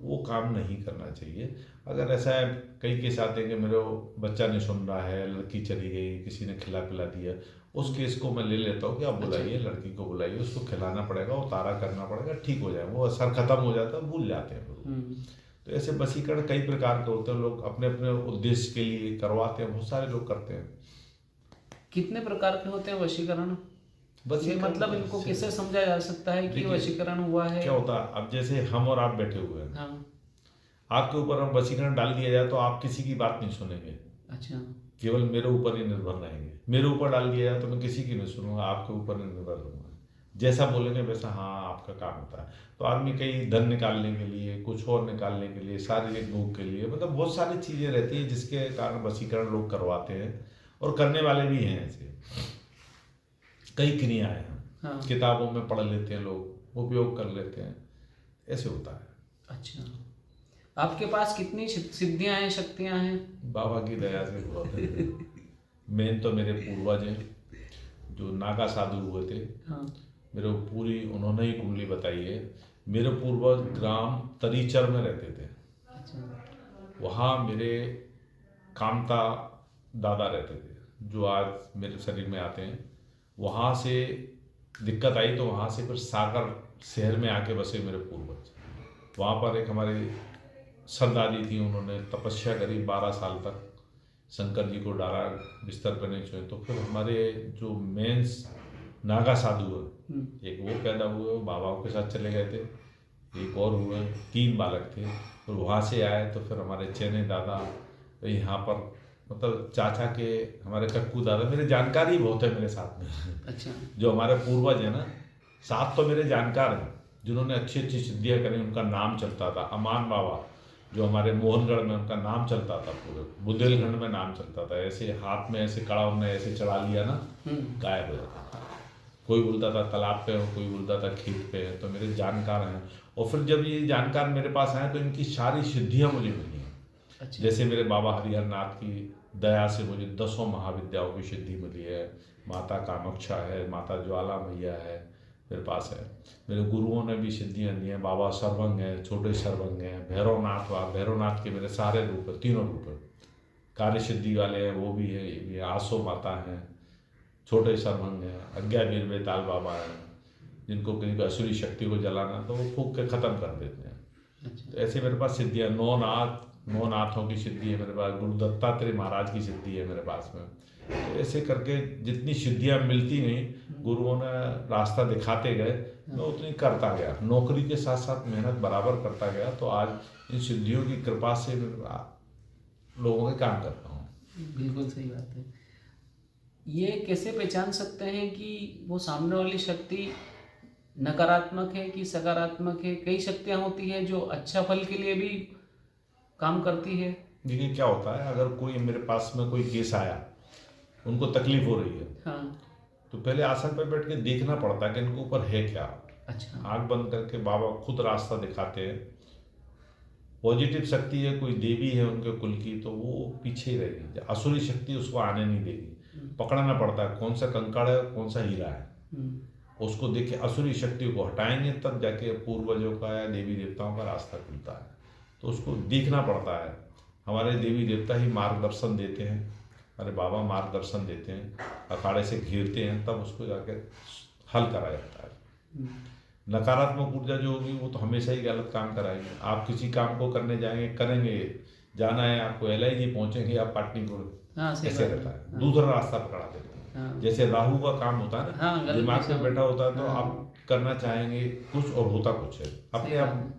वो काम नहीं करना चाहिए। अगर ऐसा है, कई केस आते हैं कि मेरे बच्चा नहीं सुन रहा है, लड़की चली गई, किसी ने खिला पिला दिया, उस केस को मैं ले लेता हूँ कि आप बुलाइए, लड़की को बुलाइए, उसको खिलाना पड़ेगा, उतारा करना पड़ेगा, ठीक हो जाए, वो असर खत्म हो जाता है, भूल जाते हैं लोग। तो ऐसे वशीकरण कई प्रकार के होते हैं, लोग अपने अपने उद्देश्य के लिए करवाते हैं, बहुत सारे लोग करते हैं। कितने प्रकार के होते हैं वशीकरण? ये मतलब इनको कैसे समझा जा सकता है कि वशीकरण हुआ है? क्या होता है, अब जैसे हम और आप बैठे हुए हैं, हाँ आपके ऊपर हम वशीकरण डाल दिया जाए तो आप किसी की बात नहीं सुनेंगे। अच्छा केवल मेरे ऊपर ही निर्भर रहेंगे। मेरे ऊपर डाल दिया जाए तो मैं किसी की नहीं सुनूंगा, आपके ऊपर निर्भर रहूंगा। जैसा बोलेंगे वैसा हाँ आपका काम होता है। तो आदमी कई धन निकालने के लिए, कुछ और निकालने के लिए, शारीरिक भूख के लिए, मतलब बहुत सारी चीज़ें रहती हैं जिसके कारण वशीकरण लोग करवाते हैं, और करने वाले भी हैं। ऐसे कई क्रियाएं हैं, हाँ किताबों में पढ़ लेते हैं लोग, उपयोग कर लेते हैं, ऐसे होता है। अच्छा, आपके पास कितनी सिद्धियां हैं, शक्तियां हैं? बाबा की दया से बहुत है। मेन तो मेरे पूर्वज हैं जो नागा साधु हुए थे। हाँ मेरे को पूरी उन्होंने ही कुंडली बताई है। मेरे पूर्वज ग्राम तरीचर में रहते थे। अच्छा वहाँ मेरे कामता दादा रहते थे, जो आज मेरे शरीर में आते हैं। वहाँ से दिक्कत आई तो वहाँ से फिर सागर शहर में आके बसे मेरे पूर्वज। वहाँ पर एक हमारी सरदादी थी, उन्होंने तपस्या करी 12 साल तक, शंकर जी को डाला, बिस्तर पर नहीं सोए। तो फिर हमारे जो मेंस नागा साधु है, हम्म, एक वो पैदा हुए, बाबाओं के साथ चले गए थे, एक और हुए, 3 बालक थे। और वहाँ से आए तो फिर हमारे चेने दादा यहाँ पर, मतलब चाचा के, हमारे कक्कू दादा, मेरे जानकारी बहुत है मेरे साथ में। अच्छा। जो हमारे पूर्वज है ना, 7 तो मेरे जानकार हैं जिन्होंने अच्छी अच्छी सिद्धियाँ करी, उनका नाम चलता था। अमान बाबा जो हमारे मोहनगढ़ में, उनका नाम चलता था, पूरे बुंदेलखंड में नाम चलता था। ऐसे हाथ में ऐसे कड़ा उन्होंने ऐसे चढ़ा लिया ना, गायब हो जाता था। कोई बोलता था तालाब पे हो, कोई बोलता था खेत पे है। तो मेरे जानकार हैं। और फिर जब ये जानकार मेरे पास आए तो इनकी सारी सिद्धियाँ मुझे मिली हैं। अच्छा। जैसे मेरे बाबा हरिहर नाथ की दया से मुझे 10 महाविद्याओं की सिद्धि मिली है। माता कामाक्षा है, माता ज्वाला मैया है, मेरे पास है। मेरे गुरुओं ने भी सिद्धियाँ दी हैं। बाबा सर्वंग हैं, छोटे सर्वंग हैं, भैरवनाथ भैरवनाथ के मेरे सारे रूप है, 3 रूप है। कार्य सिद्धि वाले हैं, वो भी है, ये भी है। आसो माता हैं, छोटे सर्वंग हैं, अज्ञावीर बेताल बाबा हैं, जिनको कहीं असुरी शक्ति को जलाना तो वो फूंक के ख़त्म कर देते हैं। अच्छा। तो ऐसे मेरे पास सिद्धियाँ, 9 नाथों की सिद्धि है मेरे पास, गुरु दत्तात्रेय महाराज की सिद्धि है मेरे पास में। तो ऐसे करके जितनी सिद्धियाँ मिलती गई, गुरुओं ने रास्ता दिखाते गए, मैं उतनी करता गया। नौकरी के साथ साथ मेहनत बराबर करता गया। तो आज इन सिद्धियों की कृपा से लोगों के काम करता हूँ। बिल्कुल सही बात है। ये कैसे पहचान सकते हैं कि वो सामने वाली शक्ति नकारात्मक है कि सकारात्मक है? कई शक्तियाँ होती हैं जो अच्छा फल के लिए भी काम करती है। देखिए क्या होता है, अगर कोई मेरे पास में कोई केस आया, उनको तकलीफ हो रही है, हाँ। तो पहले आसन पर बैठ के देखना पड़ता है कि इनके ऊपर है क्या। अच्छा। आंख बंद करके बाबा खुद रास्ता दिखाते हैं। पॉजिटिव शक्ति है, कोई देवी है उनके कुल की, तो वो पीछे ही रहेगी। असुरी शक्ति उसको आने नहीं देगी। पकड़ना पड़ता है कौन सा कंकड़ है, कौन सा हीरा है। उसको देख के असुरी शक्ति को हटाएंगे, तब जाके पूर्वजों का या देवी देवताओं का रास्ता खुलता है। तो उसको देखना पड़ता है। हमारे देवी देवता ही मार्गदर्शन देते हैं, हमारे बाबा मार्गदर्शन देते हैं, अखाड़े से घेरते हैं, तब उसको जाके हल करा जाता है। नकारात्मक ऊर्जा जो होगी वो तो हमेशा ही गलत काम कराएगी। आप किसी काम को करने जाएंगे, करेंगे, जाना है आपको LIG, पहुंचेंगे आप पाटलिपुर, हाँ, सही ऐसे बात रहता है। है। दूसरा रास्ता पकड़ा देते हैं। हाँ। जैसे राहु का काम होता है हाँ, ना, गलत दिमाग दिशा में में। बैठा होता है, तो हाँ। आप करना चाहेंगे कुछ और होता कुछ है, अपने सही बात आप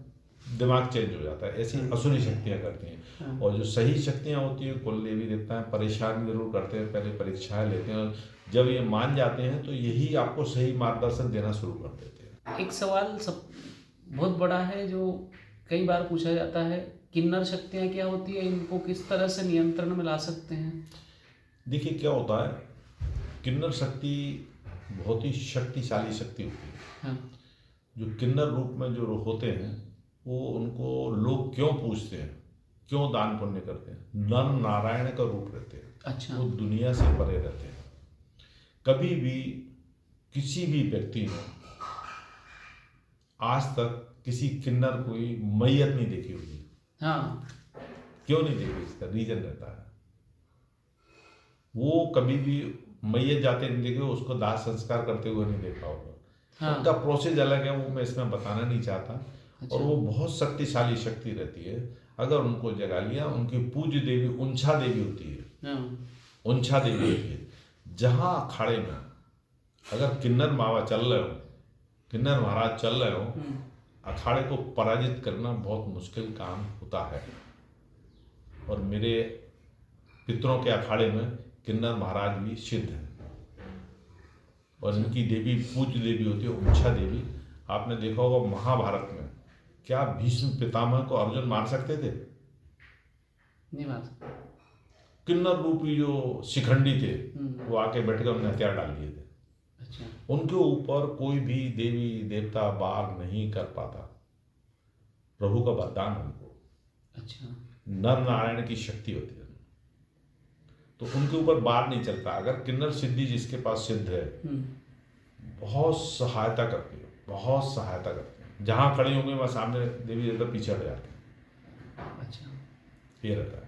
दिमाग चेंज हो जाता है। ऐसी असुरी शक्तियाँ करती हैं। हाँ। और जो सही शक्तियाँ होती हैं, कुल देवी देवता हैं, परेशान जरूर करते हैं, पहले परीक्षाएं लेते हैं। जब ये मान जाते हैं तो यही आपको सही मार्गदर्शन देना शुरू कर देते हैं। एक सवाल सब बहुत बड़ा है जो कई बार पूछा जाता है, किन्नर शक्तियाँ क्या होती है, इनको किस तरह से नियंत्रण में ला सकते हैं? देखिए क्या होता है, किन्नर शक्ति बहुत ही शक्तिशाली शक्ति होती है। हाँ। जो किन्नर रूप में जो होते हैं, वो उनको लोग क्यों पूजते हैं, क्यों दान पुण्य करते हैं? नर नारायण का रूप रहते हैं। अच्छा। वो दुनिया से परे रहते हैं। कभी भी किसी भी व्यक्ति ने आज तक किसी किन्नर कोई मैयत नहीं देखी होगी। हाँ। क्यों नहीं देखी? इसका रीजन रहता है, वो कभी भी मैयत जाते नहीं देखे, उसको दाह संस्कार करते हुए नहीं देखा होगा। हाँ। उनका प्रोसेस अलग है, वो मैं इसमें बताना नहीं चाहता। अच्छा। और वो बहुत शक्तिशाली शक्ति रहती है। अगर उनको जगा लिया, उनकी पूज्य देवी उंछा देवी होती है। हाँ। उंछा देवी होती है। जहाँ अखाड़े में अगर किन्नर बाबा चल रहे हो, किन्नर महाराज चल रहे हो, अखाड़े को पराजित करना बहुत मुश्किल काम होता है। और मेरे पितरों के अखाड़े में किन्नर महाराज भी सिद्ध हैं। और इनकी देवी पूज्य देवी होती है उंछा देवी। आपने देखा होगा महाभारत में, क्या भीष्म पितामह को अर्जुन मार सकते थे? नहीं मार सकते। किन्नर रूपी जो शिखंडी थे, वो आके बैठ के उन्हें हथियार डाल दिए थे। अच्छा। उनके ऊपर कोई भी देवी देवता वार नहीं कर पाता। प्रभु का वरदान उनको। अच्छा। नर नारायण की शक्ति होती है, तो उनके ऊपर वार नहीं चलता। अगर किन्नर सिद्धि जिसके पास सिद्ध है, बहुत सहायता करती है, बहुत सहायता करती है। जहाँ खड़े होंगे वहाँ सामने देवी देवता पीछे हट जाते हैं। अच्छा। ये रहता है।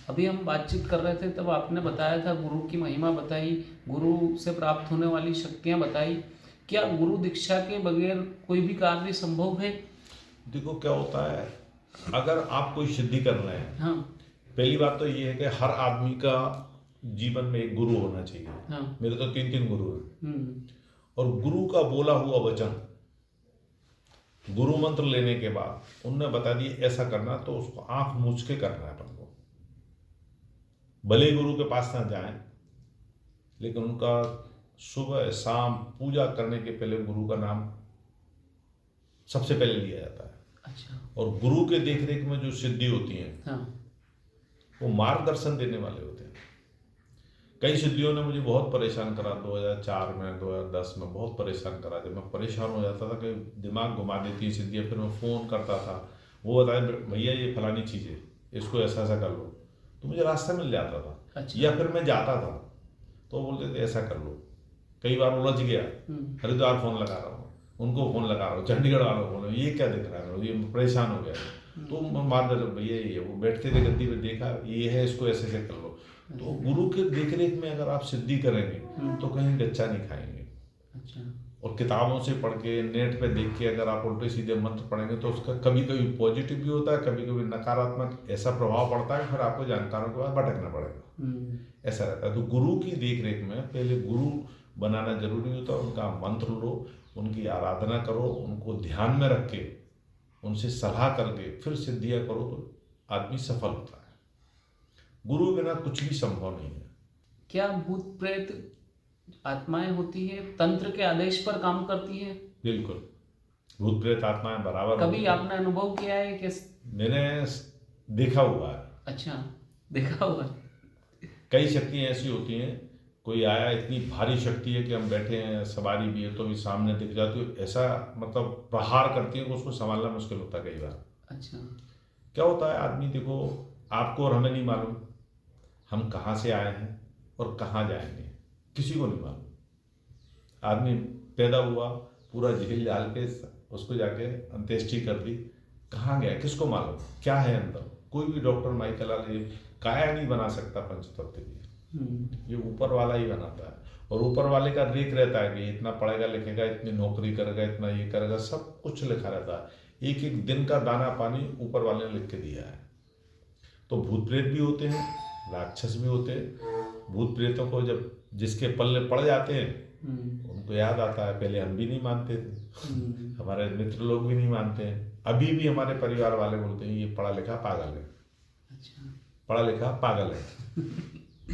अभी हम बातचीत कर रहे थे तब आपने बताया था, गुरु की महिमा बताई, गुरु से प्राप्त होने वाली शक्तियाँ बताई। क्या गुरु दीक्षा के बगैर कोई भी कार्य संभव है? देखो क्या होता है, अगर आप कोई सिद्धि कर रहे हैं, हाँ। पहली बात तो ये है कि हर आदमी का जीवन में एक गुरु होना चाहिए। हाँ। मेरे तो 3 गुरु हैं। हम्म। और गुरु का बोला हुआ वचन, गुरु मंत्र लेने के बाद उनने बता दिया ऐसा करना, तो उसको आंख मूछ के करना है अपन को। भले ही गुरु के पास ना जाएं, लेकिन उनका सुबह शाम पूजा करने के पहले गुरु का नाम सबसे पहले लिया जाता है। अच्छा। और गुरु के देखरेख में जो सिद्धि होती है, हाँ। वो मार्गदर्शन देने वाले होते हैं। कई सिद्धियों ने मुझे बहुत परेशान करा, 2004 में 2010 में बहुत परेशान करा। जब मैं परेशान हो जाता था कि दिमाग घुमा देती है सिद्धियाँ, फिर मैं फ़ोन करता था, वो बताया भैया ये फलानी चीज़ है, इसको ऐसा ऐसा कर लो, तो मुझे रास्ता मिल जाता था। अच्छा। या फिर मैं जाता था तो बोलते थे ऐसा कर लो। कई बार उलझ गया, हरिद्वार फ़ोन लगा रहा हूँ, उनको फ़ोन लगा रहा हूँ, चंडीगढ़ वालों को फ़ोन, ये क्या दिख रहा है, ये परेशान हो गया। तो मार्गदर्शन भैया ये, वो बैठते थे गद्दी पे, देखा ये है, इसको ऐसे ऐसे कर लो। तो गुरु के देखरेख में अगर आप सिद्धि करेंगे तो कहीं गच्चा नहीं खाएंगे। अच्छा। और किताबों से पढ़ के, नेट पे देख के अगर आप उल्टे सीधे मंत्र पढ़ेंगे तो उसका कभी कभी पॉजिटिव भी होता है, कभी कभी नकारात्मक ऐसा प्रभाव पड़ता है, फिर आपको जानकारों के बाद भटकना पड़ेगा। ऐसा रहता है। तो गुरु की देखरेख में पहले गुरु बनाना जरूरी होता है। उनका मंत्र लो, उनकी आराधना करो, उनको ध्यान में रख के, उनसे सलाह करके फिर सिद्धियाँ करो, तो आदमी सफल होता है। गुरु बिना कुछ भी संभव नहीं है। क्या भूत प्रेत आत्माएं होती है, तंत्र के आदेश पर काम करती है? बिल्कुल, भूत प्रेत आत्माएं बराबर कभी आपने अनुभव किया है कि? मैंने देखा हुआ है। अच्छा, देखा हुआ है। कई शक्तियां ऐसी होती हैं, कोई आया, इतनी भारी शक्ति है कि हम बैठे हैं, सवारी भी है, तो भी सामने दिख जाती है, ऐसा मतलब प्रहार करती है कि उसको संभालना मुश्किल होता है कई बार। अच्छा। क्या होता है, आदमी देखो, आपको और हमें नहीं मालूम हम कहाँ से आए हैं और कहाँ जाएंगे, किसी को नहीं मालूम। आदमी पैदा हुआ, पूरा झील झाल के उसको जाके अंत्येष्टि कर दी, कहाँ गया किसको मालूम, क्या है अंदर। कोई भी डॉक्टर माइकल वाले काया नहीं बना सकता पंचतत्व की, ये ऊपर वाला ही बनाता है। और ऊपर वाले का रेख रहता है कि इतना पढ़ेगा लिखेगा, इतनी नौकरी करेगा, इतना ये करेगा, सब कुछ लिखा रहता है। एक एक दिन का दाना पानी ऊपर वाले ने लिख के दिया है। तो भूत प्रेत भी होते हैं, राक्षस भी होते हैं। भूत प्रेतों को जब जिसके पल्ले पड़ जाते हैं उनको याद आता है, पहले हम भी नहीं मानते थे, हमारे मित्र लोग भी नहीं मानते हैं, अभी भी हमारे परिवार वाले बोलते हैं ये पढ़ा लिखा पागल है। अच्छा। पढ़ा लिखा पागल है।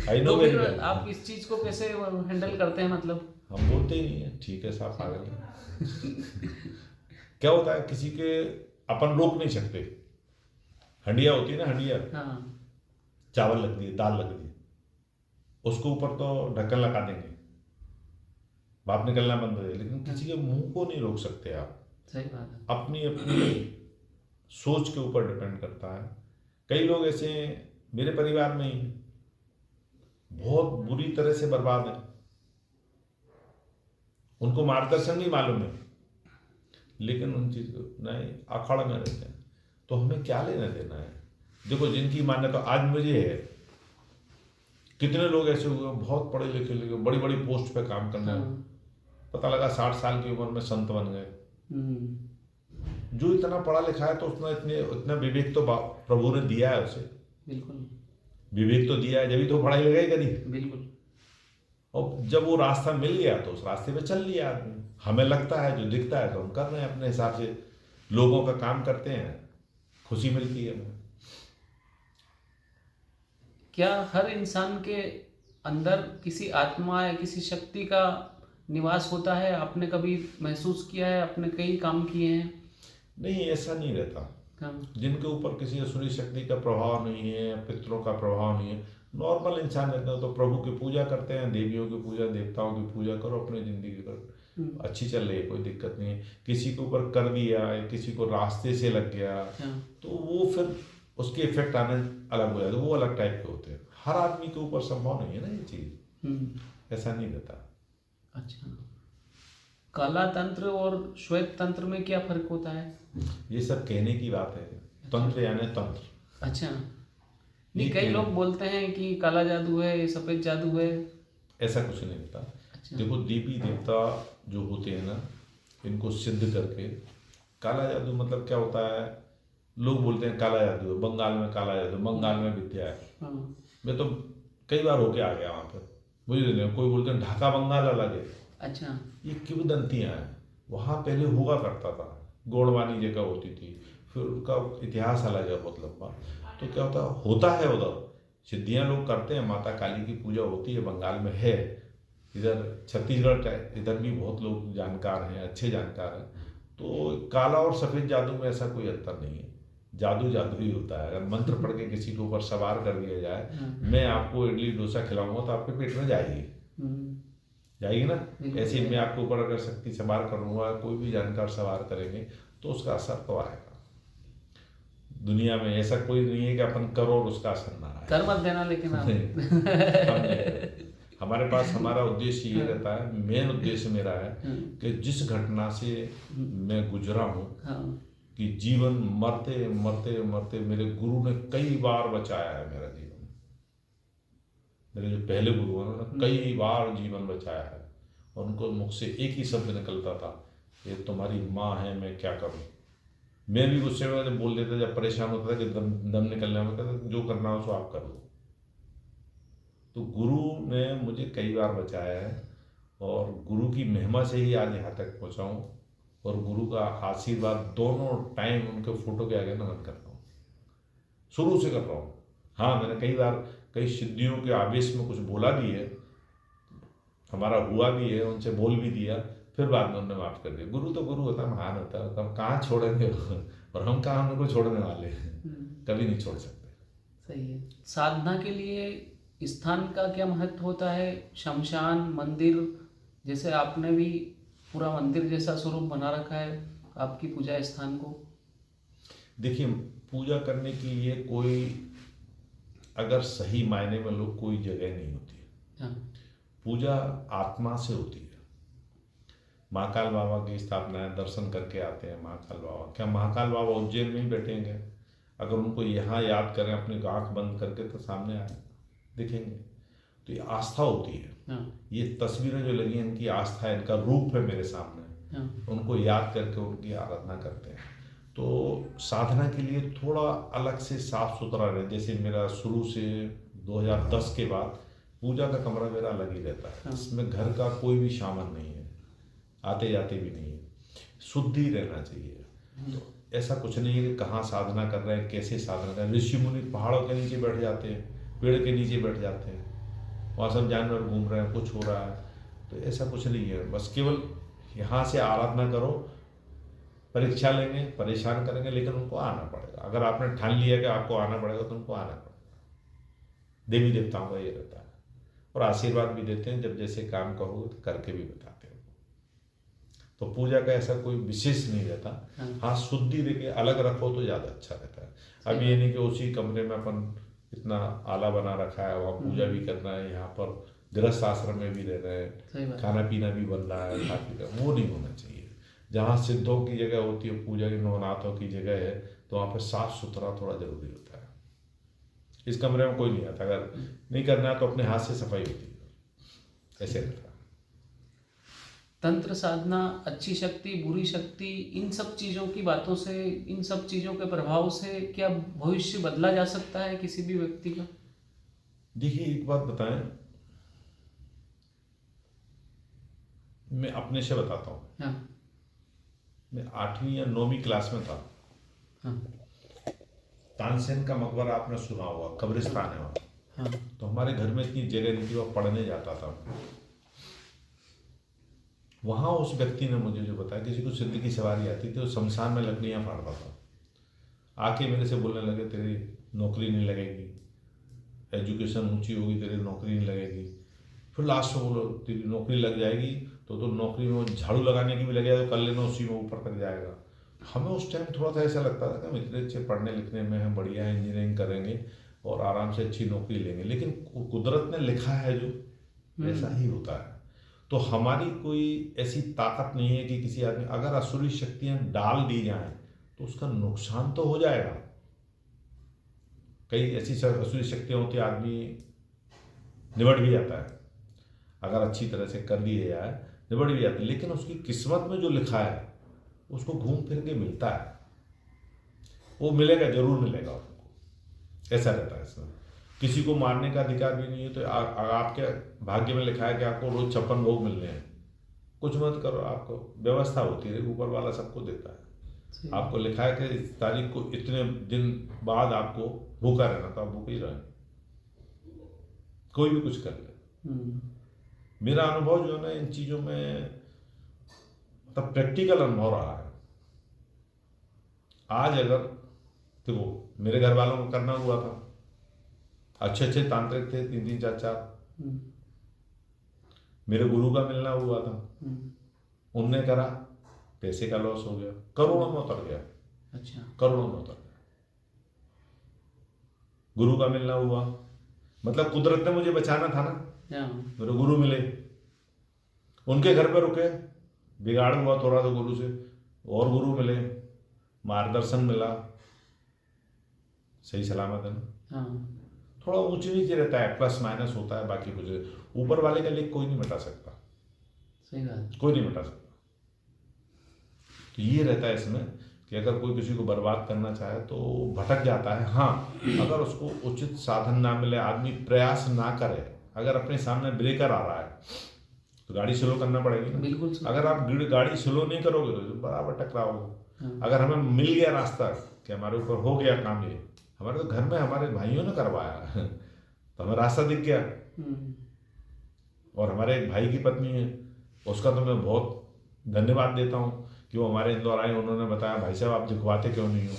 I know. तो फिर आप इस चीज को कैसे हैंडल करते हैं? मतलब हम बोलते ही नहीं है, ठीक है साहब पागल है। क्या होता है, किसी के अपन रोक नहीं सकते। हंडिया होती है ना, हंडिया, चावल लग दी, दाल लग दी, उसको ऊपर तो ढक्कन लगा देंगे, भाप निकलना बंद हो जाए, लेकिन किसी के मुंह को नहीं रोक सकते आप। सही बात है। अपनी अपनी सोच के ऊपर डिपेंड करता है। कई लोग ऐसे मेरे परिवार में ही बहुत बुरी तरह से बर्बाद हैं, उनको मार्गदर्शन नहीं मालूम है, लेकिन उन चीज को नहीं, अखाड़ा में रहते हैं। तो हमें क्या लेना देना है? देखो, जिनकी मान्यता आज मुझे है, कितने लोग ऐसे हुए बहुत पढ़े लिखे लिखे बड़ी बड़ी पोस्ट पे काम करने, पता लगा 60 साल की उम्र में संत बन गए। जो इतना पढ़ा लिखा है तो उसने इतना विवेक तो प्रभु ने दिया है उसे। बिल्कुल विवेक तो दिया है, जब ही तो पढ़ाई लगाई करी। बिल्कुल। और जब वो रास्ता मिल गया तो उस रास्ते पे चल लिया आदमी। हमें लगता है जो दिखता है तो हम कर रहे हैं अपने हिसाब से, लोगों का काम करते हैं, खुशी मिलती है हमें। क्या हर इंसान के अंदर किसी आत्मा या किसी शक्ति का निवास होता है? आपने कभी महसूस किया है? आपने कई काम किए हैं? नहीं, ऐसा नहीं रहता। जिनके ऊपर किसी असुरी शक्ति का प्रभाव नहीं है, पितरों का प्रभाव नहीं है, नॉर्मल इंसान रहते हैं तो प्रभु की पूजा करते हैं, देवियों की पूजा, देवताओं की पूजा करो, अपनी जिंदगी करो, अच्छी चल रही है, कोई दिक्कत नहीं है। किसी के ऊपर कर दिया या किसी को रास्ते से लग गया तो वो फिर उसके इफेक्ट आने अलग हो जाते, वो अलग टाइप के होते हैं। हर आदमी के ऊपर संभव नहीं है ना ये चीज, ऐसा नहीं रहता। अच्छा, काला तंत्र और श्वेत तंत्र में क्या फर्क होता है? ये सब कहने की बात है। तंत्र यानी तंत्र। अच्छा, नहीं कई लोग बोलते हैं कि काला जादू है, सफेद जादू है। ऐसा कुछ नहीं होता। अच्छा। देखो, देवी देवता जो होते हैं ना, इनको सिद्ध करके, काला जादू मतलब क्या होता है, लोग बोलते हैं काला जादू है, बंगाल में काला जादू, बंगाल में विद्या है। मैं तो कई बार होके आ गया वहाँ पर, बुझ रहे, कोई बोलते हैं ढाका बंगाल अलग है। अच्छा। ये किंवदंतियाँ हैं। वहाँ पहले हुआ करता था, गोड़वानी जगह होती थी, फिर उनका इतिहास अलग है बहुत लंबा। तो क्या होता है उधर सिद्धियाँ लोग करते हैं, माता काली की पूजा होती है, बंगाल में है, इधर छत्तीसगढ़ का इधर भी बहुत लोग जानकार हैं, अच्छे जानकार हैं। तो काला और सफ़ेद जादू में ऐसा कोई अंतर नहीं है, जादू जादू ही होता है। अगर मंत्र पढ़ के किसी के ऊपर सवार कर दिया जाए, मैं आपको इडली डोसा खिलाऊंगा तो आपके पेट में जाएगी, जाएगी ना। ऐसे ही मैं आपके ऊपर अगर शक्ति सवार करूंगा, कोई भी जानकार सवार करेंगे तो उसका असर तो आएगा। दुनिया में ऐसा कोई नहीं है कि अपन करो और उसका असर ना आए। कर मत देना लेकिन आप। हमारे पास हमारा उद्देश्य ये रहता है, मेन उद्देश्य मेरा है कि जिस घटना से मैं गुजरा हूँ, कि जीवन मरते मरते मरते मेरे गुरु ने कई बार बचाया है मेरा जीवन। मेरे जो पहले गुरु हैं उन्होंने कई बार जीवन बचाया है, और उनको मुख से एक ही शब्द निकलता था, ये तुम्हारी माँ है, मैं क्या करूँ। मैं भी गुस्से में जब बोल देता, जब परेशान होता था कि दम निकलने में, कहता जो करना हो सो आप कर लो। तो गुरु ने मुझे कई बार बचाया है, और गुरु की महिमा से ही आज यहाँ तक पहुँचा हूँ, और गुरु का आशीर्वाद दोनों टाइम उनके फोटो के आगे नमन करता हूँ, शुरू से कर रहा हूँ। हाँ, मैंने कई बार कई सिद्धियों के आवेश में कुछ बोला भी है, हमारा हुआ भी है, उनसे बोल भी दिया, फिर बाद में उन्होंने माफ़ कर दिया। गुरु तो गुरु होता है, महान होता है, हम कहाँ छोड़ेंगे और हम कहाँ उनको छोड़ने वाले हैं, कभी नहीं छोड़ सकते। सही है। साधना के लिए स्थान का क्या महत्व होता है? शमशान, मंदिर, जैसे आपने भी पूरा मंदिर जैसा स्वरूप बना रखा है आपकी पूजा स्थान को। देखिए, पूजा करने के लिए कोई अगर सही मायने में लोग कोई जगह नहीं होती है। पूजा आत्मा से होती है। महाकाल बाबा की स्थापना है, दर्शन करके आते हैं महाकाल बाबा। क्या महाकाल बाबा उज्जैन में ही बैठेंगे? अगर उनको यहाँ याद करें अपनी आँख बंद करके तो सामने आए दिखेंगे। तो ये आस्था होती है। ये तस्वीरें जो लगी हैं, इनकी आस्था है, इनका रूप है मेरे सामने, उनको याद करके उनकी आराधना करते हैं। तो साधना के लिए थोड़ा अलग से साफ सुथरा रहे। जैसे मेरा शुरू से 2010 के बाद पूजा का कमरा मेरा अलग ही रहता है। इसमें घर का कोई भी सामान नहीं है, आते जाते भी नहीं है, शुद्ध ही रहना चाहिए। तो ऐसा कुछ नहीं है कि कहाँ साधना कर रहे हैं, कैसे साधना कर रहे हैं। ऋषि मुनि पहाड़ों के नीचे बैठ जाते हैं, पेड़ के नीचे बैठ जाते हैं, वहाँ सब जानवर घूम रहे हैं, कुछ हो रहा है। तो ऐसा कुछ नहीं है। बस केवल यहाँ से आराधना करो, परीक्षा लेंगे, परेशान करेंगे, लेकिन उनको आना पड़ेगा। अगर आपने ठान लिया कि आपको आना पड़ेगा तो उनको आना पड़ेगा। देवी देवताओं का ये रहता है, और आशीर्वाद भी देते हैं, जब जैसे काम करोगे तो करके भी बताते हैं। तो पूजा का ऐसा कोई विशेष नहीं रहता। हाँ, शुद्धि देके अलग रखो तो ज़्यादा अच्छा रहता है। अब ये नहीं कि उसी कमरे में अपन इतना आला बना रखा है, वहाँ पूजा भी करना है, यहाँ पर गृहस्थ आश्रम में भी रह रहे हैं, खाना पीना भी बन रहा है, खा पी रहे, वो नहीं होना चाहिए। जहाँ सिद्धों की जगह होती है, पूजा की नवनाथों की जगह है, तो वहाँ पर साफ सुथरा थोड़ा जरूरी होता है। इस कमरे में कोई नहीं आता, अगर नहीं करना है तो अपने हाथ से सफाई होती है, ऐसे रहता है। तंत्र साधना, अच्छी शक्ति, बुरी शक्ति, इन सब चीज़ों की बातों से, इन सब चीज़ों के प्रभाव से क्या भविष्य बदला जा सकता है किसी भी व्यक्ति का? देखिए, एक बात बताएं, मैं अपने से बताता हूँ। मैं 8वीं या 9वीं क्लास में था। तानसेन का मकबरा आपने सुना होगा, कब्रिस्तान है वहाँ। तो हमारे घर में इतनी जगह नहीं थी, वहाँ पढ़ने जाता था। वहाँ उस व्यक्ति ने मुझे जो बताया, किसी को सिद्ध की सवारी आती थी, वो शमशान में लकड़ियाँ फाड़ता था। आके मेरे से बोलने लगे, तेरी नौकरी नहीं लगेगी, एजुकेशन ऊंची होगी, तेरी नौकरी नहीं लगेगी। फिर लास्ट में बोलो, तेरी नौकरी लग जाएगी तो नौकरी में झाड़ू लगाने की भी लगे तो कर लेना, उसी में ऊपर तक जाएगा। हमें उस टाइम थोड़ा सा ऐसा लगता था कि हम इतने अच्छे पढ़ने लिखने में हैं, बढ़िया इंजीनियरिंग करेंगे और आराम से अच्छी नौकरी लेंगे, लेकिन कुदरत ने लिखा है जो ऐसा ही होता है। तो हमारी कोई ऐसी ताकत नहीं है कि किसी आदमी, अगर असुरी शक्तियाँ डाल दी जाएं तो उसका नुकसान तो हो जाएगा। कई ऐसी असुरी शक्तियाँ होती है, आदमी निबट भी जाता है, अगर अच्छी तरह से कर दिया जाए निबट भी जाती है, लेकिन उसकी किस्मत में जो लिखा है उसको घूम फिर के मिलता है, वो मिलेगा, जरूर मिलेगा उसको। ऐसा रहता है इसमें। किसी को मारने का अधिकार भी नहीं है। तो आपके भाग्य में लिखा है कि आपको रोज 56 भोग मिलने हैं, कुछ मत करो, आपको व्यवस्था होती है, ऊपर वाला सबको देता है। आपको लिखा है कि इस तारीख को इतने दिन बाद आपको भूखा रहना, तो आप भूखे ही रहे, कोई भी कुछ कर ले। मेरा अनुभव जो है ना इन चीजों में, तब प्रैक्टिकल अनुभव रहा है। आज अगर देखो मेरे घर वालों को करना हुआ था, अच्छे अच्छे तांत्रिक थे, 3 4 4, मेरे गुरु का मिलना हुआ था, उनने करा, पैसे का लॉस हो गया, करोड़ों में उतर गया। अच्छा, करोड़ों में उतर गया। गुरु का मिलना हुआ, मतलब कुदरत ने मुझे बचाना था ना। मेरे गुरु मिले, उनके घर पर रुके, बिगाड़ हुआ थोड़ा तो गुरु से, और गुरु मिले, मार्गदर्शन मिला, सही सलामत है ना। थोड़ा ऊंच नीचे रहता है, प्लस माइनस होता है, बाकी कुछ ऊपर वाले का लेख कोई नहीं मिटा सकता। सही बात, कोई नहीं मिटा सकता। तो ये रहता है इसमें कि अगर कोई किसी को बर्बाद करना चाहे तो भटक जाता है। हाँ, अगर उसको उचित साधन ना मिले, आदमी प्रयास ना करे, अगर अपने सामने ब्रेकर आ रहा है तो गाड़ी स्लो करना पड़ेगी ना। बिल्कुल। अगर आप गाड़ी स्लो नहीं करोगे तो बराबर टकराओगे। अगर हमें मिल गया रास्ता कि हमारे ऊपर हो गया काम, ये हमारे तो घर में हमारे भाइयों ने करवाया तो हमें रास्ता दिख गया। और हमारे एक भाई की पत्नी है, उसका तो मैं बहुत धन्यवाद देता हूँ कि वो हमारे इंदौर आए, उन्होंने बताया भाई साहब आप दिखवाते क्यों नहीं हो।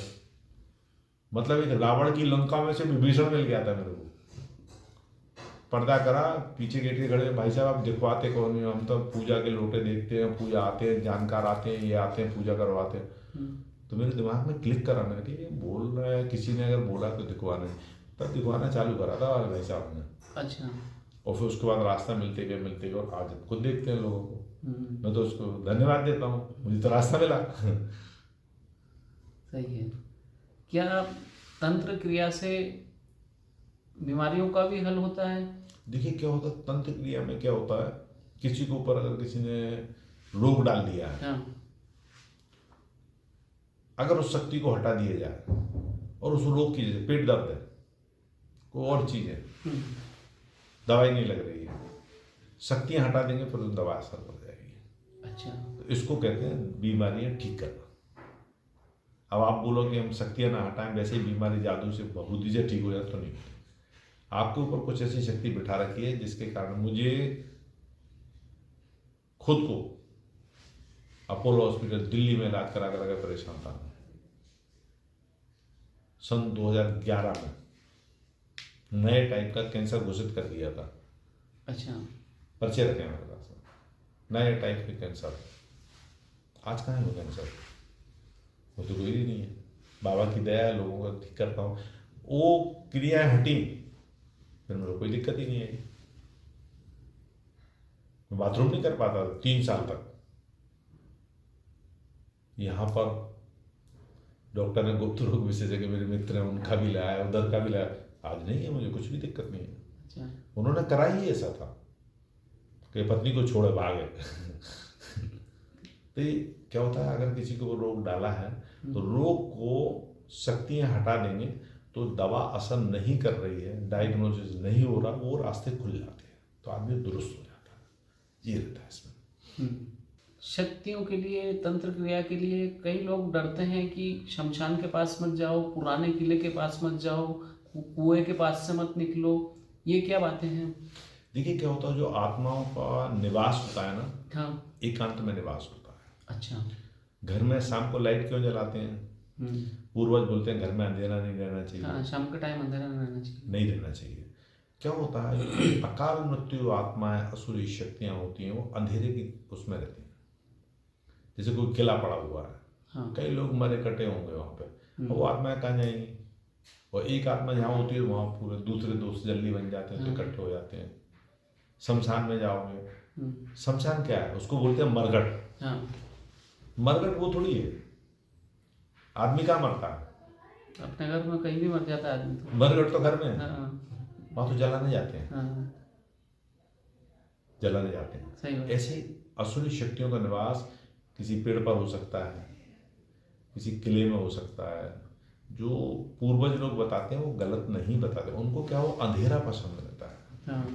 मतलब एक रावण की लंका में से विभीषण मिल गया था मेरे को। पर्दा करा, पीछे गेट के खड़े, भाई साहब आप दिखवाते क्यों नहीं हो, हम तो पूजा के लोटे देखते हैं, पूजा आते हैं, जानकार आते हैं, ये आते हैं, पूजा करवाते हैं। तो मेरे दिमाग में क्लिक करा, मैंने कि ये बोल रहा है, किसी ने अगर बोला तो दिखवाना, तब दिखवाना चालू करा था भाई साहब ने। अच्छा। और फिर उसके बाद रास्ता मिलते गए और आज खुद देखते हैं लोगों को। मैं तो उसको धन्यवाद देता हूँ, मुझे तो रास्ता मिला। सही है। क्या तंत्र क्रिया से बीमारियों का भी हल होता है? देखिए क्या होता है तंत्र क्रिया में, क्या होता है, किसी के ऊपर अगर किसी ने रोग डाल दिया है, अगर उस शक्ति को हटा दिया जाए और उस रोग की, जैसे पेट दर्द है, कोई और चीज है, दवाई नहीं लग रही है, शक्तियां हटा देंगे फिर तो दवा असर कर जाएगी। अच्छा। तो इसको कहते हैं बीमारियां ठीक करना। अब आप बोलो कि हम शक्तियां ना हटाएं, वैसे ही बीमारी जादू से बुद्धि से ठीक हो जाए तो नहीं। आपके ऊपर कुछ ऐसी शक्ति बिठा रखी है जिसके कारण, मुझे खुद को अपोलो हॉस्पिटल दिल्ली में इलाज करा कर परेशान था। सन 2011 में नए टाइप का कैंसर घोषित कर दिया था। अच्छा। पर्चे रखे हैं मेरे पास, नए टाइप के कैंसर। आज कहाँ है वो कैंसर, वो तो कोई नहीं है। बाबा की दया है, लोगों को ठीक करता हूँ, वो क्रियाएं हटी, फिर मेरे को कोई दिक्कत ही नहीं आई। मैं बाथरूम नहीं कर पाता 3 साल तक। यहाँ पर डॉक्टर ने गुप्त रोग विशेषज्ञ मेरे मित्र हैं, उनका भी लाया, उधर का भी लाया, आज नहीं है, मुझे कुछ भी दिक्कत नहीं है। अच्छा। उन्होंने करा ही ऐसा था कि पत्नी को छोड़े भागे। तो क्या होता है, अगर किसी को रोग डाला है तो रोग को शक्तियां हटा देंगे तो दवा असर नहीं कर रही है, डायग्नोसिस नहीं हो रहा, वो रास्ते खुल जाते हैं, तो आदमी दुरुस्त हो जाता है। ये रहता है इसमें। शक्तियों के लिए, तंत्र क्रिया के लिए कई लोग डरते हैं कि शमशान के पास मत जाओ, पुराने किले के पास मत जाओ, कुएं के पास से मत निकलो, ये क्या बातें हैं? देखिए क्या होता है, जो आत्माओं का निवास होता है ना, हाँ। एकांत में निवास होता है। अच्छा। घर में शाम को लाइट क्यों जलाते हैं? पूर्वज बोलते हैं घर में अंधेरा नहीं रहना चाहिए। हाँ, शाम के टाइम अंधेरा नहीं रहना चाहिए। नहीं रहना चाहिए। क्या होता है, अकाल मृत्यु आत्माएं, असुरी शक्तियां होती हैं, वो अंधेरे की उसमें रहती हैं। जैसे कोई किला पड़ा हुआ है, हाँ। कई लोग मरे कटे होंगे वहां पे, और वो आत्माएं कहाँ जाएंगी? और एक आत्मा जहाँ होती है वहां पूरे दूसरे दोस्त जल्दी बन जाते हैं, तो इकट्ठे हो जाते हैं। शमशान में जाओगे, शमशान क्या है, उसको बोलते हैं मरघट। हाँ। मरघट वो थोड़ी है, आदमी कहाँ मरता है? अपने घर में कहीं भी मर जाता है आदमी तो। मरघट तो घर में है। हाँ। वहां तो जलाने जाते हैं। हाँ। जलाने जाते हैं। सही बात। ऐसे असुरी शक्तियों का निवास किसी पेड़ पर हो सकता है, किसी किले में हो सकता है, जो पूर्वज लोग बताते हैं वो गलत नहीं बताते, उनको क्या वो अंधेरा पसंद रहता है। हाँ।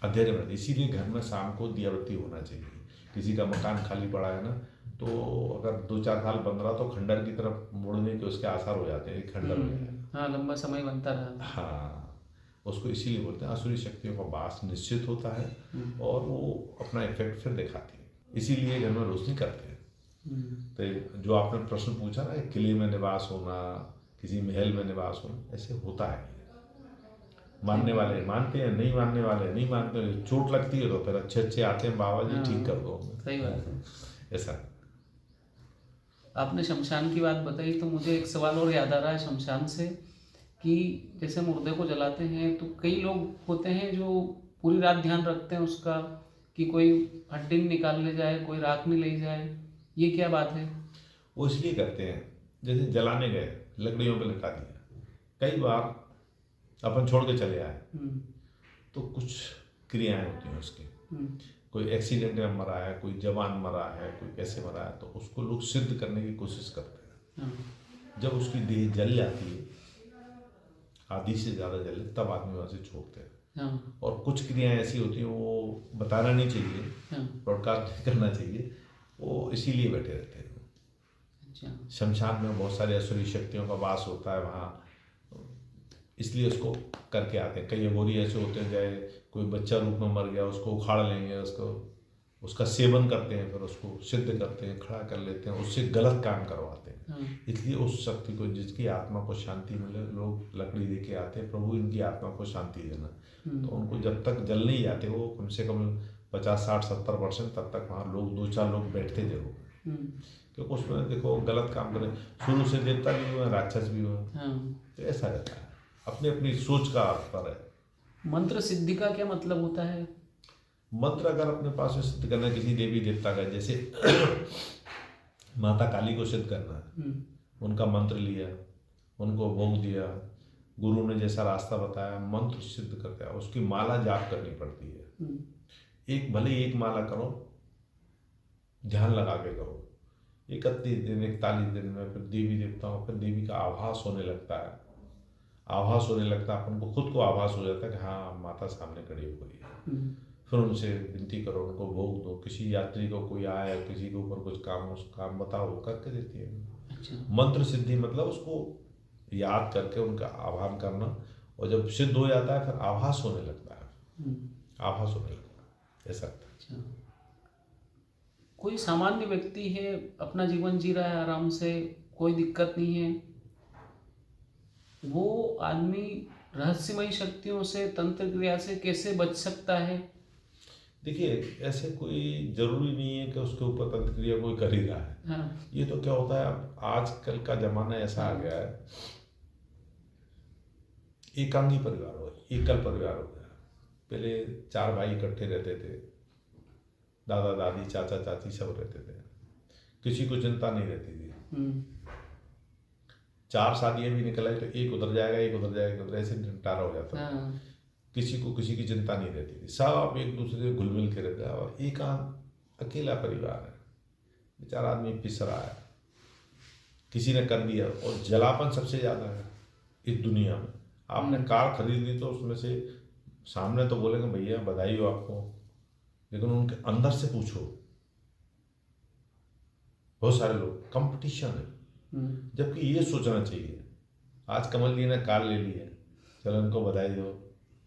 अंधेरे में, इसीलिए घर में शाम को दिया बत्ती होना चाहिए। किसी का मकान खाली पड़ा है ना, तो अगर 2-4 साल बन रहा तो खंडर की तरफ मुड़ने के उसके आसार हो जाते हैं कि खंडर हो गया। हाँ, लंबा समय बनता रहा। हाँ, उसको इसीलिए बोलते हैं असुरी शक्तियों का वास निश्चित होता है और वो अपना इफेक्ट फिर दिखाती है, इसीलिए घर में रोशनी करते हैं। तो जो आपने प्रश्न पूछा ना, किले में निवास होना, किसी महल में निवास होना, ऐसे होता है। मानने वाले मानते हैं, नहीं मानने वाले नहीं मानते। चोट लगती है तो फिर अच्छे अच्छे आते हैं, बाबा जी ठीक कर दो। सही बात है। ऐसा। आपने शमशान की बात बताई तो मुझे एक सवाल और याद आ रहा है शमशान से, कि जैसे मुर्दे को जलाते हैं तो कई लोग होते हैं जो पूरी रात ध्यान रखते हैं उसका, कि कोई हड्डी नहीं निकाल ले जाए, कोई राख नहीं ले जाए। ये क्या बात है? वो इसलिए करते हैं, जैसे जलाने गए, लकड़ियों पे लटका दिया, कई बार अपन छोड़ के चले आए तो कुछ क्रियाएं होती हैं उसकी। कोई एक्सीडेंट में मरा है, कोई जवान मरा है, कोई कैसे मरा है, तो उसको लोग सिद्ध करने की कोशिश करते हैं। जब उसकी देह जल जाती है, आधी से ज़्यादा जले, तब आदमी वहाँ से छोड़ते हैं। और कुछ क्रियाएं ऐसी होती हैं वो बताना नहीं चाहिए, ब्रॉडकास्ट नहीं करना चाहिए, वो इसीलिए बैठे रहते हैं। शमशान में बहुत सारी असुरी शक्तियों का वास होता है वहाँ, इसलिए उसको करके आते हैं। कई अघोरी ऐसे होते हैं, चाहे कोई बच्चा रूप में मर गया उसको उखाड़ लेंगे, उसका सेवन करते हैं, फिर उसको सिद्ध करते हैं, खड़ा कर लेते हैं, उससे गलत काम करवाते हैं। इसलिए उस शक्ति को, जिसकी आत्मा को शांति मिले, लोग लकड़ी दे के आते हैं, प्रभु इनकी आत्मा को शांति देना। तो उनको जब तक जल नहीं जाते, वो कम से कम 50-60-70% तब तक वहाँ लोग 2-4 लोग बैठते जरूर, क्योंकि उसमें देखो गलत काम करें, शुरू से देवता भी हुए, राक्षस भी हुए, तो ऐसा रहता है। अपनी अपनी सोच का पर है। मंत्र सिद्धि का क्या मतलब होता है? मंत्र अगर अपने पास सिद्ध करना है किसी देवी देवता का, जैसे माता काली को सिद्ध करना है, उनका मंत्र लिया, उनको भोग दिया, गुरु ने जैसा रास्ता बताया, मंत्र सिद्ध करते हैं, उसकी माला जाप करनी पड़ती है। भले ही एक माला करो, ध्यान लगा के करो, 31 दिन 41 दिन में फिर देवी देवताओं, फिर देवी का आभास होने लगता है। अपन को खुद को आभास हो जाता है कि हाँ माता सामने खड़ी हो गई है। फिर उनसे विनती करो, उनको भोग दो। किसी यात्री को कोई आया, किसी के ऊपर कुछ काम, उस काम बताओ, करके देती है। मंत्र सिद्धि मतलब उसको याद करके उनका आह्वान करना, और जब सिद्ध हो जाता है फिर आभास होने लगता है। ऐसा। कोई सामान्य व्यक्ति है, अपना जीवन जी रहा है आराम से, कोई दिक्कत नहीं है, वो आदमी रहस्यमयी शक्तियों से, तंत्र क्रिया से कैसे बच सकता है? देखिए, ऐसे कोई जरूरी नहीं है कि उसके ऊपर तंत्र क्रिया कोई कर ही रहा है। ये तो क्या होता है, आजकल का जमाना ऐसा आ गया है, एकल परिवार हो गया। पहले 4 भाई इकट्ठे रहते थे, दादा दादी चाचा चाची सब रहते थे, किसी को चिंता नहीं रहती थी। 4 शादियां भी निकल आई तो एक उधर जाएगा, एक उधर जाएगा, ऐसे निपटारा हो जाता था। किसी को किसी की चिंता नहीं रहती थी, सब एक दूसरे से घुल मिल के रहते हैं। और एक अकेला परिवार है, बेचारा आदमी पिस रहा है, किसी ने कर दिया। और जलापन सबसे ज़्यादा है इस दुनिया में। आपने कार खरीद ली तो उसमें से सामने तो बोलेंगे भैया बधाई हो आपको, लेकिन उनके अंदर से पूछो, बहुत सारे लोग कंपटीशन है। जबकि ये सोचना चाहिए, आज कमल जी ने कार ले ली है, चलो इनको बधाई दो,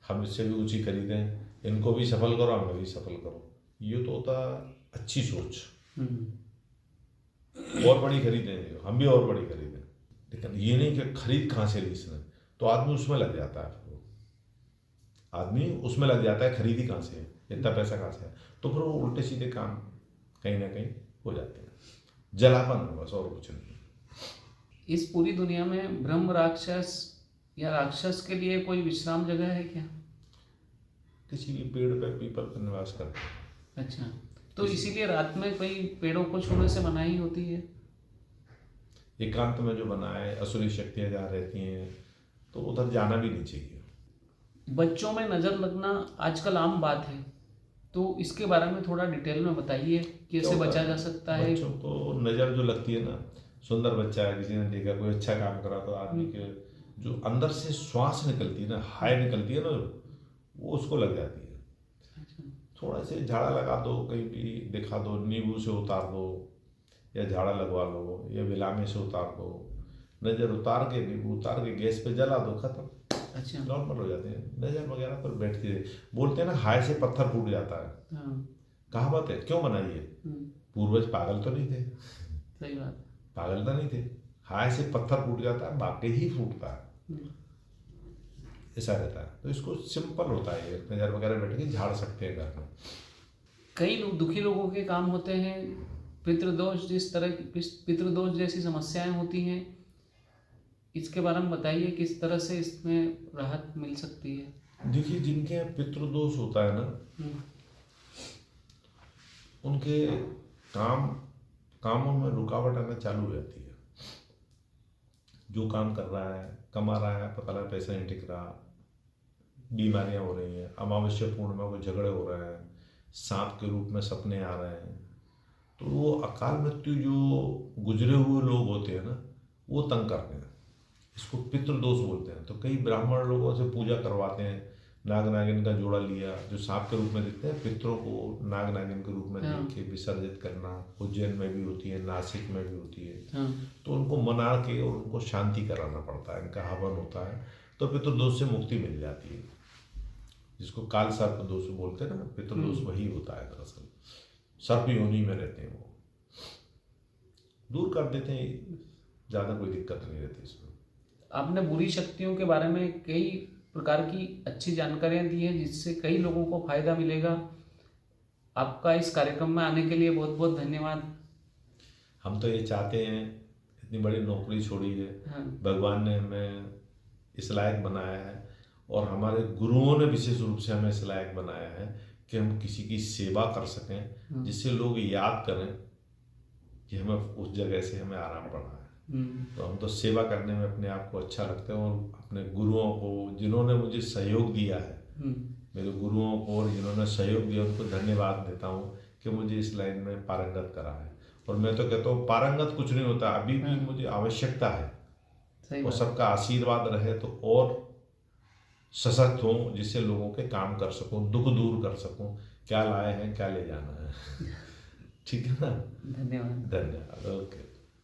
हम इससे भी ऊंची खरीदें, इनको भी सफल करो, हमें भी सफल करो। ये तो होता अच्छी सोच। और बड़ी खरीदेंगे, हम भी और बड़ी खरीदें, लेकिन ये नहीं कि खरीद कहाँ से ली इसने, तो आदमी उसमें लग जाता है। खरीदी कहाँ से है, इतना पैसा कहाँ से है, तो फिर वो उल्टे सीधे काम कहीं ना कहीं हो जाते हैं। जलापन है बस, और कुछ नहीं। इस पूरी दुनिया में ब्रह्म राक्षस या राक्षस के लिए कोई विश्राम जगह है क्या? किसी भी पेड़ पे, पीपल पर निवास करते हैं। अच्छा, तो इसीलिए रात में कई पेड़ों को छूने से मनाही होती है। एकांत में जो बना है, असुरी शक्तियां जहाँ रहती हैं तो उधर जाना भी नहीं चाहिए। बच्चों में नजर लगना आजकल आम बात है, तो इसके बारे में थोड़ा डिटेल में बताइए, कैसे बचा जा सकता है? बच्चों को नज़र जो लगती है ना, सुंदर बच्चा है, किसी ने देखा कोई अच्छा काम करा तो आदमी के जो अंदर से श्वास निकलती है ना, हाय निकलती है ना, वो उसको लग जाती है। अच्छा। थोड़ा से झाड़ा लगा दो, कहीं भी दिखा दो, नींबू से उतार दो या झाड़ा लगवा लो या बिलामे से उतार दो, नज़र उतार के नींबू उतार के गैस पे जला दो, खत्म। अच्छा। नॉर्मल हो जाते हैं, नज़र वगैरह पर बैठती है। बोलते हैं ना हाय से पत्थर फूट जाता है, हाँ। कहावत है, क्यों बनाई है? पूर्वज पागल तो नहीं थे, सही बात। पागल तो नहीं थे। हाय से पत्थर फूट जाता है, वाकई ही फूटता है, ऐसा रहता है। तो इसको सिंपल होता है, ये नज़र वगैरह बैठ के झाड़ सकते हैं घर में। कई लोग दुखी लोगों के काम होते हैं, पितृदोष, जिस तरह की पितृदोष जैसी समस्याएं होती हैं, इसके बारे में बताइए, किस तरह से इसमें राहत मिल सकती है? देखिए, जिनके यहाँ पितृदोष होता है ना, उनके कामों में रुकावट आना चालू हो जाती है। जो काम कर रहा है, कमा रहा है, पता लगा पैसा नहीं टिक रहा, बीमारियां हो रही हैं, अमावस्या पूर्णिमा को झगड़े हो रहे हैं, सांप के रूप में सपने आ रहे हैं, तो वो अकाल मृत्यु जो गुजरे हुए लोग होते हैं ना, वो तंग करते हैं। इसको पितृदोष बोलते हैं। तो कई ब्राह्मण लोगों से पूजा करवाते हैं, नाग नागिन का जोड़ा लिया, जो सांप के रूप में दिखते हैं, पितरों को नाग नागिन के रूप में देख के विसर्जित करना। उज्जैन में भी होती है, नासिक में भी होती है। तो उनको मना के और उनको शांति कराना पड़ता है, इनका हवन होता है, तो पितृदोष से मुक्ति मिल जाती है, जिसको काल सर्प दोष बोलते हैं ना, पितृदोष वही होता है। दरअसल सर्प योनि में रहते हैं, वो दूर कर देते हैं, ज़्यादा कोई दिक्कत नहीं रहती इसमें। आपने बुरी शक्तियों के बारे में कई प्रकार की अच्छी जानकारियां दी हैं, जिससे कई लोगों को फायदा मिलेगा। आपका इस कार्यक्रम में आने के लिए बहुत बहुत धन्यवाद। हम तो ये चाहते हैं, इतनी बड़ी नौकरी छोड़ी है, हाँ। भगवान ने हमें इस लायक बनाया है, और हमारे गुरुओं ने विशेष रूप से हमें इस लायक बनाया है कि हम किसी की सेवा कर सकें, जिससे लोग याद करें कि हमें उस जगह से हमें आराम पड़ा है। तो हम तो सेवा करने में अपने आप को अच्छा लगते हैं, और अपने गुरुओं को, जिन्होंने मुझे सहयोग दिया है, मेरे गुरुओं को और जिन्होंने सहयोग दिया, उनको धन्यवाद देता हूँ कि मुझे इस लाइन में पारंगत करा है। और मैं तो कहता हूँ, पारंगत कुछ नहीं होता, अभी भी मुझे आवश्यकता है, और सबका आशीर्वाद रहे तो और सशक्त हूँ, जिससे लोगों के काम कर सकूँ, दुख दूर कर सकूँ, क्या लाए हैं, क्या ले जाना है। ठीक है ना? धन्यवाद। धन्यवाद। ओके।